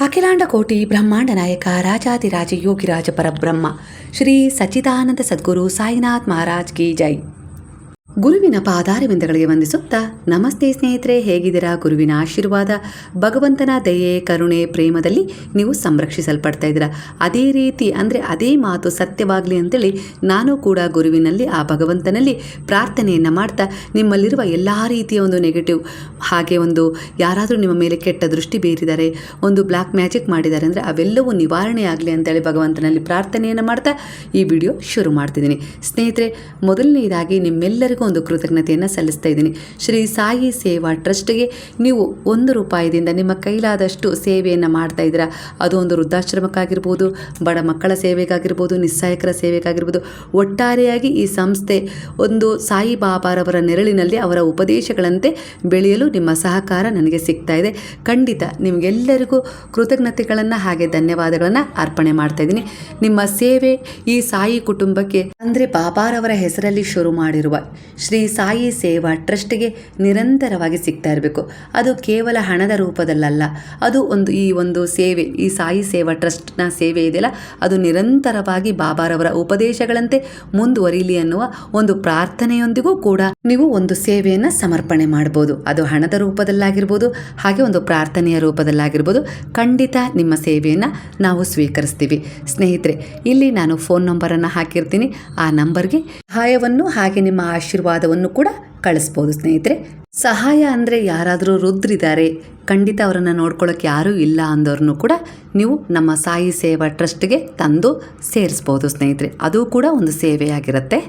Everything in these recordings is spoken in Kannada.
ಅಖಿಲಾಂಡ ಕೋಟಿ ಬ್ರಹ್ಮಾಂಡ ನಾಯಕ ರಾಜಾದಿರಾಜ ಯೋಗಿರಾಜ ಪರಬ್ರಹ್ಮ ಶ್ರೀ ಸಚ್ಚಿದಾನಂದ ಸದ್ಗುರು ಸಾಯಿನಾಥ್ ಮಹಾರಾಜ್ ಕಿ ಜೈ. ಗುರುವಿನ ಪಾದಾರವಿಂದಗಳಿಗೆ ವಂದಿಸುತ್ತಾ, ನಮಸ್ತೆ ಸ್ನೇಹಿತರೆ, ಹೇಗಿದ್ದೀರಾ? ಗುರುವಿನ ಆಶೀರ್ವಾದ, ಭಗವಂತನ ದಯೆ, ಕರುಣೆ, ಪ್ರೇಮದಲ್ಲಿ ನೀವು ಸಂರಕ್ಷಿಸಲ್ಪಡ್ತಾ ಇದ್ದೀರಾ. ಅದೇ ರೀತಿ ಅಂದರೆ ಅದೇ ಮಾತು ಸತ್ಯವಾಗಲಿ ಅಂತೇಳಿ ನಾನು ಕೂಡ ಗುರುವಿನಲ್ಲಿ, ಆ ಭಗವಂತನಲ್ಲಿ ಪ್ರಾರ್ಥನೆಯನ್ನು ಮಾಡ್ತಾ, ನಿಮ್ಮಲ್ಲಿರುವ ಎಲ್ಲ ರೀತಿಯ ಒಂದು ನೆಗೆಟಿವ್, ಹಾಗೆ ಒಂದು ಯಾರಾದರೂ ನಿಮ್ಮ ಮೇಲೆ ಕೆಟ್ಟ ದೃಷ್ಟಿ ಬೀರಿದ್ದಾರೆ, ಒಂದು ಬ್ಲ್ಯಾಕ್ ಮ್ಯಾಜಿಕ್ ಮಾಡಿದ್ದಾರೆ ಅಂದರೆ ಅವೆಲ್ಲವೂ ನಿವಾರಣೆ ಆಗಲಿ ಅಂತೇಳಿ ಭಗವಂತನಲ್ಲಿ ಪ್ರಾರ್ಥನೆಯನ್ನು ಮಾಡ್ತಾ ಈ ವಿಡಿಯೋ ಶುರು ಮಾಡ್ತಿದ್ದೀನಿ. ಸ್ನೇಹಿತರೆ, ಮೊದಲನೇದಾಗಿ ನಿಮ್ಮೆಲ್ಲರಿಗೂ ಒಂದು ಕೃತಜ್ಞತೆಯನ್ನು ಸಲ್ಲಿಸ್ತಾ ಇದ್ದೀನಿ. ಶ್ರೀ ಸಾಯಿ ಸೇವಾ ಟ್ರಸ್ಟ್ಗೆ ನೀವು 1 ರೂಪಾಯಿದಿಂದ ನಿಮ್ಮ ಕೈಲಾದಷ್ಟು ಸೇವೆಯನ್ನು ಮಾಡ್ತಾ ಇದ್ದೀರಾ. ಅದು ಒಂದು ವೃದ್ಧಾಶ್ರಮಕ್ಕಾಗಿರ್ಬೋದು, ಬಡ ಮಕ್ಕಳ ಸೇವೆಗಾಗಿರ್ಬೋದು, ನಿಸ್ಸಹಾಯಕರ ಸೇವೆಗಾಗಿರ್ಬೋದು, ಒಟ್ಟಾರೆಯಾಗಿ ಈ ಸಂಸ್ಥೆ ಒಂದು ಸಾಯಿ ಬಾಬಾರವರ ನೆರಳಿನಲ್ಲಿ ಅವರ ಉಪದೇಶಗಳಂತೆ ಬೆಳೆಯಲು ನಿಮ್ಮ ಸಹಕಾರ ನನಗೆ ಸಿಗ್ತಾ ಇದೆ. ಖಂಡಿತ ನಿಮಗೆಲ್ಲರಿಗೂ ಕೃತಜ್ಞತೆಗಳನ್ನು ಹಾಗೆ ಧನ್ಯವಾದಗಳನ್ನು ಅರ್ಪಣೆ ಮಾಡ್ತಾ ಇದ್ದೀನಿ. ನಿಮ್ಮ ಸೇವೆ ಈ ಸಾಯಿ ಕುಟುಂಬಕ್ಕೆ ಅಂದರೆ ಬಾಬಾರವರ ಹೆಸರಲ್ಲಿ ಶುರು ಮಾಡಿರುವ ಶ್ರೀ ಸಾಯಿ ಸೇವಾ ಟ್ರಸ್ಟ್ಗೆ ನಿರಂತರವಾಗಿ ಸಿಗ್ತಾ ಇರಬೇಕು. ಅದು ಕೇವಲ ಹಣದ ರೂಪದಲ್ಲ, ಅದು ಈ ಒಂದು ಸೇವೆ, ಈ ಸಾಯಿ ಸೇವಾ ಟ್ರಸ್ಟ್ನ ಸೇವೆ ಇದೆಯಲ್ಲ, ಅದು ನಿರಂತರವಾಗಿ ಬಾಬಾರವರ ಉಪದೇಶಗಳಂತೆ ಮುಂದುವರಿಯಲಿ ಅನ್ನುವ ಒಂದು ಪ್ರಾರ್ಥನೆಯೊಂದಿಗೂ ಕೂಡ ನೀವು ಒಂದು ಸೇವೆಯನ್ನು ಸಮರ್ಪಣೆ ಮಾಡ್ಬೋದು. ಅದು ಹಣದ ರೂಪದಲ್ಲಾಗಿರ್ಬೋದು, ಹಾಗೆ ಒಂದು ಪ್ರಾರ್ಥನೆಯ ರೂಪದಲ್ಲಾಗಿರ್ಬೋದು. ಖಂಡಿತ ನಿಮ್ಮ ಸೇವೆಯನ್ನು ನಾವು ಸ್ವೀಕರಿಸ್ತೀವಿ. ಸ್ನೇಹಿತರೆ, ಇಲ್ಲಿ ನಾನು ಫೋನ್ ನಂಬರನ್ನು ಹಾಕಿರ್ತೀನಿ. ಆ ನಂಬರ್ಗೆ ಸಹಾಯವನ್ನು ಹಾಗೆ ನಿಮ್ಮ ಆಶೀರ್ವಾದವನ್ನು ಕೂಡ ಕಳಿಸ್ಬೋದು. ಸ್ನೇಹಿತರೆ, ಸಹಾಯ ಅಂದರೆ ಯಾರಾದರೂ ವೃದ್ಧರಿದ್ದಾರೆ, ಖಂಡಿತ ಅವರನ್ನು ನೋಡ್ಕೊಳ್ಳೋಕೆ ಯಾರೂ ಇಲ್ಲ ಅಂದವ್ರನ್ನೂ ಕೂಡ ನೀವು ನಮ್ಮ ಸಾಯಿ ಸೇವಾ ಟ್ರಸ್ಟ್ಗೆ ತಂದು ಸೇರಿಸ್ಬೋದು. ಸ್ನೇಹಿತರೆ, ಅದು ಕೂಡ ಒಂದು ಸೇವೆಯಾಗಿರುತ್ತೆ.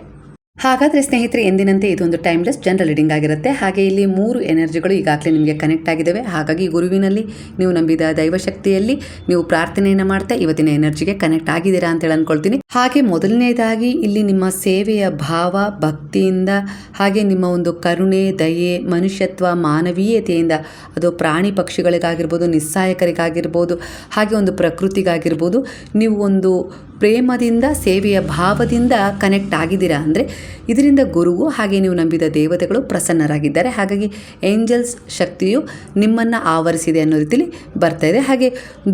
ಹಾಗಾದರೆ ಸ್ನೇಹಿತರೆ, ಎಂದಿನಂತೆ ಇದೊಂದು ಟೈಮ್ಲೆಸ್ ಜನರಲ್ ರೀಡಿಂಗ್ ಆಗಿರುತ್ತೆ. ಹಾಗೆ ಇಲ್ಲಿ 3 ಎನರ್ಜಿಗಳು ಈಗಾಗಲೇ ನಿಮಗೆ ಕನೆಕ್ಟ್ ಆಗಿದ್ದಾವೆ. ಹಾಗಾಗಿ ಗುರುವಿನಲ್ಲಿ ನೀವು ನಂಬಿದ ದೈವಶಕ್ತಿಯಲ್ಲಿ ನೀವು ಪ್ರಾರ್ಥನೆಯನ್ನು ಮಾಡ್ತಾ ಇವತ್ತಿನ ಎನರ್ಜಿಗೆ ಕನೆಕ್ಟ್ ಆಗಿದ್ದೀರಾ ಅಂತೇಳಿ ಅಂದ್ಕೊಳ್ತೀನಿ. ಹಾಗೆ ಮೊದಲನೇದಾಗಿ ಇಲ್ಲಿ ನಿಮ್ಮ ಸೇವೆಯ ಭಾವ, ಭಕ್ತಿಯಿಂದ, ಹಾಗೆ ನಿಮ್ಮ ಒಂದು ಕರುಣೆ, ದಯೆ, ಮನುಷ್ಯತ್ವ, ಮಾನವೀಯತೆಯಿಂದ, ಅದು ಪ್ರಾಣಿ ಪಕ್ಷಿಗಳಿಗಾಗಿರ್ಬೋದು, ನಿಸ್ಸಹಾಯಕರಿಗಾಗಿರ್ಬೋದು, ಹಾಗೆ ಒಂದು ಪ್ರಕೃತಿಗಾಗಿರ್ಬೋದು, ನೀವು ಒಂದು ಪ್ರೇಮದಿಂದ, ಸೇವೆಯ ಭಾವದಿಂದ ಕನೆಕ್ಟ್ ಆಗಿದ್ದೀರಾ ಅಂದರೆ ಇದರಿಂದ ಗುರುವು ಹಾಗೆ ನೀವು ನಂಬಿದ ದೇವತೆಗಳು ಪ್ರಸನ್ನರಾಗಿದ್ದಾರೆ. ಹಾಗಾಗಿ ಏಂಜಲ್ಸ್ ಶಕ್ತಿಯು ನಿಮ್ಮನ್ನು ಆವರಿಸಿದೆ ಅನ್ನೋ ರೀತಿಯಲ್ಲಿ ಬರ್ತಾ ಇದೆ. ಹಾಗೆ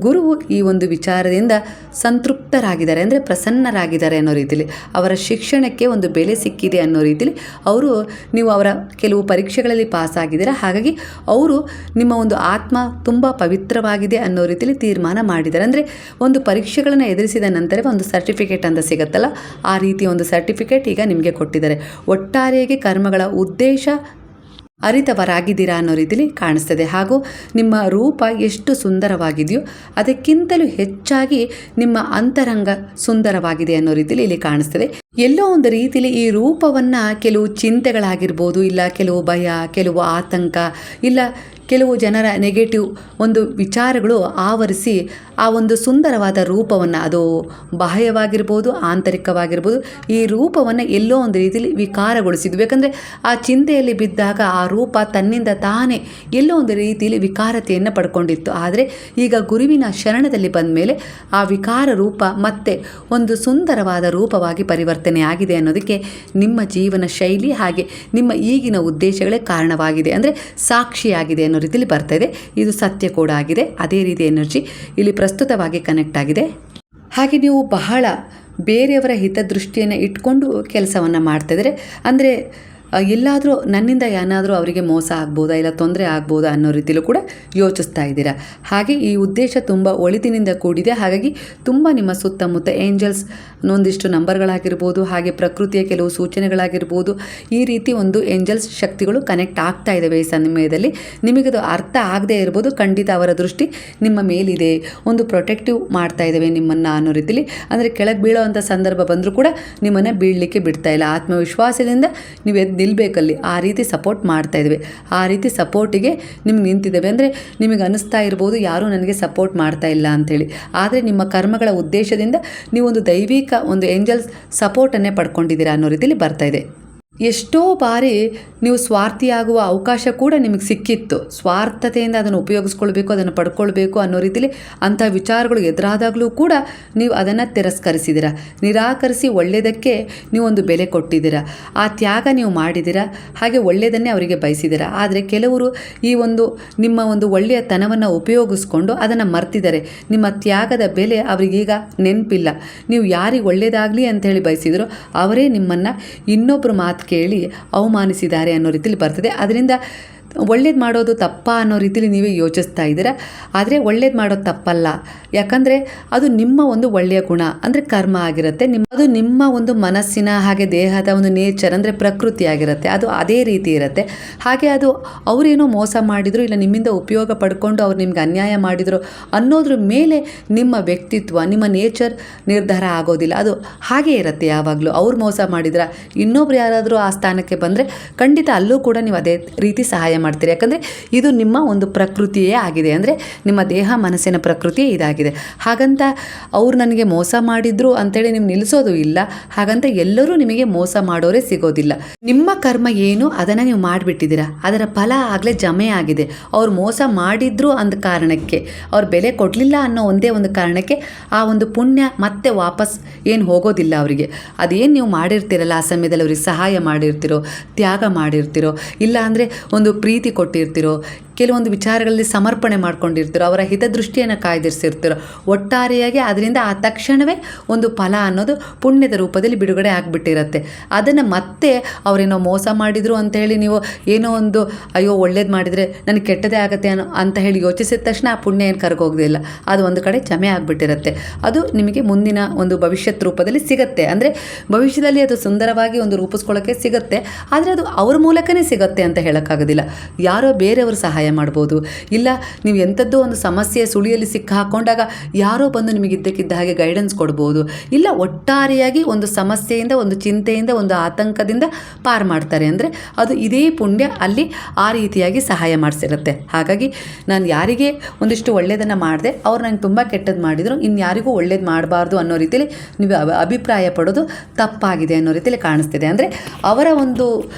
ಗುರುವು ಈ ಒಂದು ವಿಚಾರದಿಂದ ಸಂತೃಪ್ತರಾಗಿದ್ದಾರೆ ಅಂದರೆ ಪ್ರಸನ್ನರಾಗಿದ್ದಾರೆ ಅನ್ನೋ ರೀತಿಯಲ್ಲಿ, ಅವರ ಶಿಕ್ಷಣಕ್ಕೆ ಒಂದು ಬೆಲೆ ಸಿಕ್ಕಿದೆ ಅನ್ನೋ ರೀತಿಯಲ್ಲಿ ನೀವು ಅವರ ಕೆಲವು ಪರೀಕ್ಷೆಗಳಲ್ಲಿ ಪಾಸ್ ಆಗಿದ್ದೀರಾ. ಹಾಗಾಗಿ ಅವರು ನಿಮ್ಮ ಒಂದು ಆತ್ಮ ತುಂಬ ಪವಿತ್ರವಾಗಿದೆ ಅನ್ನೋ ರೀತಿಯಲ್ಲಿ ತೀರ್ಮಾನ ಮಾಡಿದ್ದಾರೆ. ಅಂದರೆ ಒಂದು ಪರೀಕ್ಷೆಗಳನ್ನು ಎದುರಿಸಿದ ನಂತರ ಒಂದು ಸರ್ಟಿಫಿಕೇಟ್ ಅಂತ ಸಿಗುತ್ತಲ್ಲ, ಆ ರೀತಿಯ ಒಂದು ಸರ್ಟಿಫಿಕೇಟ್ ಈಗ ನಿಮಗೆ ಕೊಟ್ಟಿದ್ದಾರೆ. ಒಟ್ಟಾರೆಯಾಗಿ ಕರ್ಮಗಳ ಉದ್ದೇಶ ಅರಿತವರಾಗಿದ್ದೀರಾ ಅನ್ನೋ ರೀತಿಯಲ್ಲಿ ಕಾಣಿಸ್ತದೆ. ಹಾಗೂ ನಿಮ್ಮ ರೂಪ ಎಷ್ಟು ಸುಂದರವಾಗಿದೆಯೋ ಅದಕ್ಕಿಂತಲೂ ಹೆಚ್ಚಾಗಿ ನಿಮ್ಮ ಅಂತರಂಗ ಸುಂದರವಾಗಿದೆ ಅನ್ನೋ ರೀತಿಯಲ್ಲಿ ಇಲ್ಲಿ ಕಾಣಿಸ್ತದೆ. ಎಲ್ಲೋ ಒಂದು ರೀತಿಯಲ್ಲಿ ಈ ರೂಪವನ್ನು ಕೆಲವು ಚಿಂತೆಗಳಾಗಿರ್ಬೋದು, ಇಲ್ಲ ಕೆಲವು ಭಯ, ಕೆಲವು ಆತಂಕ, ಇಲ್ಲ ಕೆಲವು ಜನರ ನೆಗೆಟಿವ್ ಒಂದು ವಿಚಾರಗಳು ಆವರಿಸಿ ಆ ಒಂದು ಸುಂದರವಾದ ರೂಪವನ್ನು, ಅದು ಬಾಹ್ಯವಾಗಿರ್ಬೋದು, ಆಂತರಿಕವಾಗಿರ್ಬೋದು, ಈ ರೂಪವನ್ನು ಎಲ್ಲೋ ಒಂದು ರೀತಿಯಲ್ಲಿ ವಿಕಾರಗೊಳಿಸಿದ್ವು. ಯಾಕಂದರೆ ಆ ಚಿಂತೆಯಲ್ಲಿ ಬಿದ್ದಾಗ ಆ ರೂಪ ತನ್ನಿಂದ ತಾನೇ ಎಲ್ಲೋ ಒಂದು ರೀತಿಯಲ್ಲಿ ವಿಕಾರತೆಯನ್ನು ಪಡ್ಕೊಂಡಿತ್ತು. ಆದರೆ ಈಗ ಗುರುವಿನ ಶರಣದಲ್ಲಿ ಬಂದ ಮೇಲೆ ಆ ವಿಕಾರ ರೂಪ ಮತ್ತೆ ಒಂದು ಸುಂದರವಾದ ರೂಪವಾಗಿ ಪರಿವರ್ತನೆ ಆಗಿದೆ ಅನ್ನೋದಕ್ಕೆ ನಿಮ್ಮ ಜೀವನ ಶೈಲಿ ಹಾಗೆ ನಿಮ್ಮ ಈಗಿನ ಉದ್ದೇಶಗಳೇ ಕಾರಣವಾಗಿದೆ, ಅಂದರೆ ಸಾಕ್ಷಿಯಾಗಿದೆ ಅನ್ನೋ ರೀತಿಯಲ್ಲಿ ಬರ್ತಾ ಇದೆ. ಇದು ಸತ್ಯ ಕೂಡ ಆಗಿದೆ. ಅದೇ ರೀತಿ ಎನರ್ಜಿ ಇಲ್ಲಿ ಪ್ರಸ್ತುತವಾಗಿ ಕನೆಕ್ಟ್ ಆಗಿದೆ. ಹಾಗೆ ನೀವು ಬಹಳ ಬೇರೆಯವರ ಹಿತದೃಷ್ಟಿಯನ್ನು ಇಟ್ಕೊಂಡು ಕೆಲಸವನ್ನು ಮಾಡ್ತಾಯಿದ್ರೆ, ಅಂದರೆ ಎಲ್ಲಾದರೂ ನನ್ನಿಂದ ಏನಾದರೂ ಅವರಿಗೆ ಮೋಸ ಆಗ್ಬೋದಾ, ಇಲ್ಲ ತೊಂದರೆ ಆಗ್ಬೋದಾ ಅನ್ನೋ ರೀತಿಯಲ್ಲೂ ಕೂಡ ಯೋಚಿಸ್ತಾ ಇದ್ದೀರಾ. ಹಾಗೆ ಈ ಉದ್ದೇಶ ತುಂಬ ಒಳಿತಿನಿಂದ ಕೂಡಿದೆ. ಹಾಗಾಗಿ ತುಂಬ ನಿಮ್ಮ ಸುತ್ತಮುತ್ತ ಏಂಜಲ್ಸ್ ಒಂದಿಷ್ಟು ನಂಬರ್ಗಳಾಗಿರ್ಬೋದು, ಹಾಗೆ ಪ್ರಕೃತಿಯ ಕೆಲವು ಸೂಚನೆಗಳಾಗಿರ್ಬೋದು, ಈ ರೀತಿ ಒಂದು ಏಂಜಲ್ಸ್ ಶಕ್ತಿಗಳು ಕನೆಕ್ಟ್ ಆಗ್ತಾ ಇದ್ದಾವೆ. ಈ ಸಮಯದಲ್ಲಿ ನಿಮಗದು ಅರ್ಥ ಆಗದೆ ಇರ್ಬೋದು, ಖಂಡಿತ ಅವರ ದೃಷ್ಟಿ ನಿಮ್ಮ ಮೇಲಿದೆ, ಒಂದು ಪ್ರೊಟೆಕ್ಟಿವ್ ಮಾಡ್ತಾ ಇದ್ದಾವೆ ನಿಮ್ಮನ್ನು ಅನ್ನೋ ರೀತಿಯಲ್ಲಿ. ಅಂದರೆ ಕೆಳಗೆ ಬೀಳೋ ಅಂಥ ಸಂದರ್ಭ ಬಂದರೂ ಕೂಡ ನಿಮ್ಮನ್ನು ಬೀಳಲಿಕ್ಕೆ ಬಿಡ್ತಾ ಇಲ್ಲ. ಆತ್ಮವಿಶ್ವಾಸದಿಂದ ನೀವು ನಿಲ್ಬೇಕಲ್ಲಿ, ಆ ರೀತಿ ಸಪೋರ್ಟ್ ಮಾಡ್ತಾ ಇದ್ವಿ. ಆ ರೀತಿ ಸಪೋರ್ಟಿಗೆ ನಿಮ್ಗೆ ನಿಂತಿದ್ದೇವೆ. ಅಂದರೆ ನಿಮಗೆ ಅನಿಸ್ತಾ ಇರ್ಬೋದು ಯಾರೂ ನನಗೆ ಸಪೋರ್ಟ್ ಮಾಡ್ತಾ ಇಲ್ಲ ಅಂಥೇಳಿ. ಆದರೆ ನಿಮ್ಮ ಕರ್ಮಗಳ ಉದ್ದೇಶದಿಂದ ನೀವು ಒಂದು ದೈವಿಕ ಒಂದು ಏಂಜಲ್ಸ್ ಸಪೋರ್ಟನ್ನೇ ಪಡ್ಕೊಂಡಿದ್ದೀರಾ ಅನ್ನೋ ರೀತಿಯಲ್ಲಿ ಬರ್ತಾ ಇದೆ. ಎಷ್ಟೋ ಬಾರಿ ನೀವು ಸ್ವಾರ್ಥಿಯಾಗುವ ಅವಕಾಶ ಕೂಡ ನಿಮಗೆ ಸಿಕ್ಕಿತ್ತು. ಸ್ವಾರ್ಥತೆಯಿಂದ ಅದನ್ನು ಉಪಯೋಗಿಸ್ಕೊಳ್ಬೇಕು, ಅದನ್ನು ಪಡ್ಕೊಳ್ಬೇಕು ಅನ್ನೋ ರೀತಿಯಲ್ಲಿ ಅಂಥ ವಿಚಾರಗಳು ಎದುರಾದಾಗಲೂ ಕೂಡ ನೀವು ಅದನ್ನು ತಿರಸ್ಕರಿಸಿದ್ದೀರ. ನಿರಾಕರಿಸಿ ಒಳ್ಳೆಯದಕ್ಕೆ ನೀವು ಒಂದು ಬೆಲೆ ಕೊಟ್ಟಿದ್ದೀರ. ಆ ತ್ಯಾಗ ನೀವು ಮಾಡಿದ್ದೀರ, ಹಾಗೆ ಒಳ್ಳೆಯದನ್ನೇ ಅವರಿಗೆ ಬಯಸಿದ್ದೀರ. ಆದರೆ ಕೆಲವರು ಈ ಒಂದು ನಿಮ್ಮ ಒಂದು ಒಳ್ಳೆಯ ತನವನ್ನು ಉಪಯೋಗಿಸ್ಕೊಂಡು ಅದನ್ನು ಮರ್ತಿದ್ದಾರೆ. ನಿಮ್ಮ ತ್ಯಾಗದ ಬೆಲೆ ಅವರಿಗೀಗ ನೆನಪಿಲ್ಲ. ನೀವು ಯಾರಿಗೆ ಒಳ್ಳೆಯದಾಗಲಿ ಅಂಥೇಳಿ ಬಯಸಿದ್ರು ಅವರೇ ನಿಮ್ಮನ್ನು ಇನ್ನೊಬ್ಬರು ಮಾತು ಕೇಳಿ ಅವಮಾನಿಸಿದ್ದಾರೆ ಅನ್ನೋ ರೀತಿಯಲ್ಲಿ ಬರ್ತದೆ. ಅದರಿಂದ ಒಳ್ಳೇದು ಮಾಡೋದು ತಪ್ಪ ಅನ್ನೋ ರೀತಿಯಲ್ಲಿ ನೀವೇ ಯೋಚಿಸ್ತಾ ಇದ್ದೀರಾ. ಆದರೆ ಒಳ್ಳೇದು ಮಾಡೋದು ತಪ್ಪಲ್ಲ, ಯಾಕಂದರೆ ಅದು ನಿಮ್ಮ ಒಂದು ಒಳ್ಳೆಯ ಗುಣ ಅಂದರೆ ಕರ್ಮ ಆಗಿರುತ್ತೆ. ಅದು ನಿಮ್ಮ ಒಂದು ಮನಸ್ಸಿನ ಹಾಗೆ ದೇಹದ ಒಂದು ನೇಚರ್ ಅಂದರೆ ಪ್ರಕೃತಿ ಆಗಿರುತ್ತೆ. ಅದು ಅದೇ ರೀತಿ ಇರುತ್ತೆ. ಹಾಗೆ ಅದು ಅವರೇನೋ ಮೋಸ ಮಾಡಿದರು, ಇಲ್ಲ ನಿಮ್ಮಿಂದ ಉಪಯೋಗ ಪಡ್ಕೊಂಡು ಅವ್ರು ನಿಮ್ಗೆ ಅನ್ಯಾಯ ಮಾಡಿದರು ಅನ್ನೋದ್ರ ಮೇಲೆ ನಿಮ್ಮ ವ್ಯಕ್ತಿತ್ವ, ನಿಮ್ಮ ನೇಚರ್ ನಿರ್ಧಾರ ಆಗೋದಿಲ್ಲ. ಅದು ಹಾಗೇ ಇರುತ್ತೆ ಯಾವಾಗಲೂ. ಅವ್ರು ಮೋಸ ಮಾಡಿದ್ರ ಇನ್ನೊಬ್ರು ಯಾರಾದರೂ ಆ ಸ್ಥಾನಕ್ಕೆ ಬಂದರೆ ಖಂಡಿತ ಅಲ್ಲೂ ಕೂಡ ನೀವು ಅದೇ ರೀತಿ ಸಹಾಯ ಮಾಡ್ತೀರಿ. ಯಾಕಂದರೆ ಇದು ನಿಮ್ಮ ಒಂದು ಪ್ರಕೃತಿಯೇ ಆಗಿದೆ, ಅಂದರೆ ನಿಮ್ಮ ದೇಹ ಮನಸ್ಸಿನ ಪ್ರಕೃತಿಯೇ ಇದಾಗಿದೆ. ಹಾಗಂತ ಅವ್ರು ನನಗೆ ಮೋಸ ಮಾಡಿದ್ರು ಅಂತೇಳಿ ನೀವು ನಿಲ್ಲಿಸೋದು ಇಲ್ಲ. ಹಾಗಂತ ಎಲ್ಲರೂ ನಿಮಗೆ ಮೋಸ ಮಾಡೋರೇ ಸಿಗೋದಿಲ್ಲ. ನಿಮ್ಮ ಕರ್ಮ ಏನು ಅದನ್ನು ನೀವು ಮಾಡಿಬಿಟ್ಟಿದ್ದೀರಾ, ಅದರ ಫಲ ಆಗಲೇ ಜಮೆ ಆಗಿದೆ. ಅವ್ರು ಮೋಸ ಮಾಡಿದ್ರು ಅಂದ ಕಾರಣಕ್ಕೆ, ಅವ್ರು ಬೆಲೆ ಕೊಡಲಿಲ್ಲ ಅನ್ನೋ ಒಂದೇ ಒಂದು ಕಾರಣಕ್ಕೆ ಆ ಒಂದು ಪುಣ್ಯ ಮತ್ತೆ ವಾಪಸ್ ಏನು ಹೋಗೋದಿಲ್ಲ ಅವರಿಗೆ. ಅದೇನು ನೀವು ಮಾಡಿರ್ತೀರಲ್ಲ ಆ ಸಮಯದಲ್ಲಿ ಅವ್ರಿಗೆ ಸಹಾಯ ಮಾಡಿರ್ತೀರೋ, ತ್ಯಾಗ ಮಾಡಿರ್ತೀರೋ, ಇಲ್ಲ ಅಂದರೆ ಒಂದು ಪ್ರೀತಿ ಕೊಟ್ಟಿರ್ತೀರೋ, ಕೆಲವೊಂದು ವಿಚಾರಗಳಲ್ಲಿ ಸಮರ್ಪಣೆ ಮಾಡ್ಕೊಂಡಿರ್ತೀರೋ, ಅವರ ಹಿತದೃಷ್ಟಿಯನ್ನು ಕಾಯ್ದಿರಿಸಿರ್ತೀರೋ, ಒಟ್ಟಾರೆಯಾಗಿ ಅದರಿಂದ ಆ ತಕ್ಷಣವೇ ಒಂದು ಫಲ ಅನ್ನೋದು ಪುಣ್ಯದ ರೂಪದಲ್ಲಿ ಬಿಡುಗಡೆ ಆಗಿಬಿಟ್ಟಿರುತ್ತೆ. ಅದನ್ನು ಮತ್ತೆ ಅವರೇನೋ ಮೋಸ ಮಾಡಿದರು ಅಂತ ಹೇಳಿ ನೀವು ಏನೋ ಒಂದು ಅಯ್ಯೋ ಒಳ್ಳೇದು ಮಾಡಿದರೆ ನನಗೆ ಕೆಟ್ಟದೇ ಆಗುತ್ತೆ ಅಂತ ಹೇಳಿ ಯೋಚಿಸಿದ ತಕ್ಷಣ ಆ ಪುಣ್ಯ ಏನು ಕರಗೋಗೋದಿಲ್ಲ. ಅದು ಒಂದು ಕಡೆ ಜಮೆ ಆಗಿಬಿಟ್ಟಿರುತ್ತೆ. ಅದು ನಿಮಗೆ ಮುಂದಿನ ಒಂದು ಭವಿಷ್ಯದ ರೂಪದಲ್ಲಿ ಸಿಗುತ್ತೆ. ಅಂದರೆ ಭವಿಷ್ಯದಲ್ಲಿ ಅದು ಸುಂದರವಾಗಿ ಒಂದು ರೂಪಿಸ್ಕೊಳ್ಳೋಕ್ಕೆ ಸಿಗುತ್ತೆ. ಆದರೆ ಅದು ಅವ್ರ ಮೂಲಕನೇ ಸಿಗುತ್ತೆ ಅಂತ ಹೇಳೋಕ್ಕಾಗೋದಿಲ್ಲ. ಯಾರೋ ಬೇರೆಯವರು ಸಹಾಯ ಮಾಡ್ಬೋದು, ಇಲ್ಲ ನೀವು ಎಂಥದ್ದೋ ಒಂದು ಸಮಸ್ಯೆ ಸುಳಿಯಲ್ಲಿ ಸಿಕ್ಕ ಹಾಕೊಂಡಾಗ ಯಾರೋ ಬಂದು ನಿಮಗೆ ಇದ್ದಕ್ಕಿದ್ದ ಹಾಗೆ ಗೈಡೆನ್ಸ್ ಕೊಡ್ಬೋದು, ಇಲ್ಲ ಒಟ್ಟಾರೆಯಾಗಿ ಒಂದು ಸಮಸ್ಯೆಯಿಂದ, ಒಂದು ಚಿಂತೆಯಿಂದ, ಒಂದು ಆತಂಕದಿಂದ ಪಾರು ಮಾಡ್ತಾರೆ. ಅಂದರೆ ಅದು ಇದೇ ಪುಣ್ಯ ಅಲ್ಲಿ ಆ ರೀತಿಯಾಗಿ ಸಹಾಯ ಮಾಡಿಸಿರುತ್ತೆ. ಹಾಗಾಗಿ ನಾನು ಯಾರಿಗೆ ಒಂದಿಷ್ಟು ಒಳ್ಳೆಯದನ್ನು ಮಾಡಿದೆ, ಅವ್ರು ನಂಗೆ ತುಂಬ ಕೆಟ್ಟದ್ದು ಮಾಡಿದರು, ಇನ್ಯಾರಿಗೂ ಒಳ್ಳೇದು ಮಾಡಬಾರ್ದು ಅನ್ನೋ ರೀತಿಯಲ್ಲಿ ನೀವು ಅಭಿಪ್ರಾಯ ಪಡೋದು ತಪ್ಪಾಗಿದೆ ಅನ್ನೋ ರೀತಿಯಲ್ಲಿ ಕಾಣಿಸ್ತಿದೆ. ಅಂದರೆ ಅವರ ಒಂದು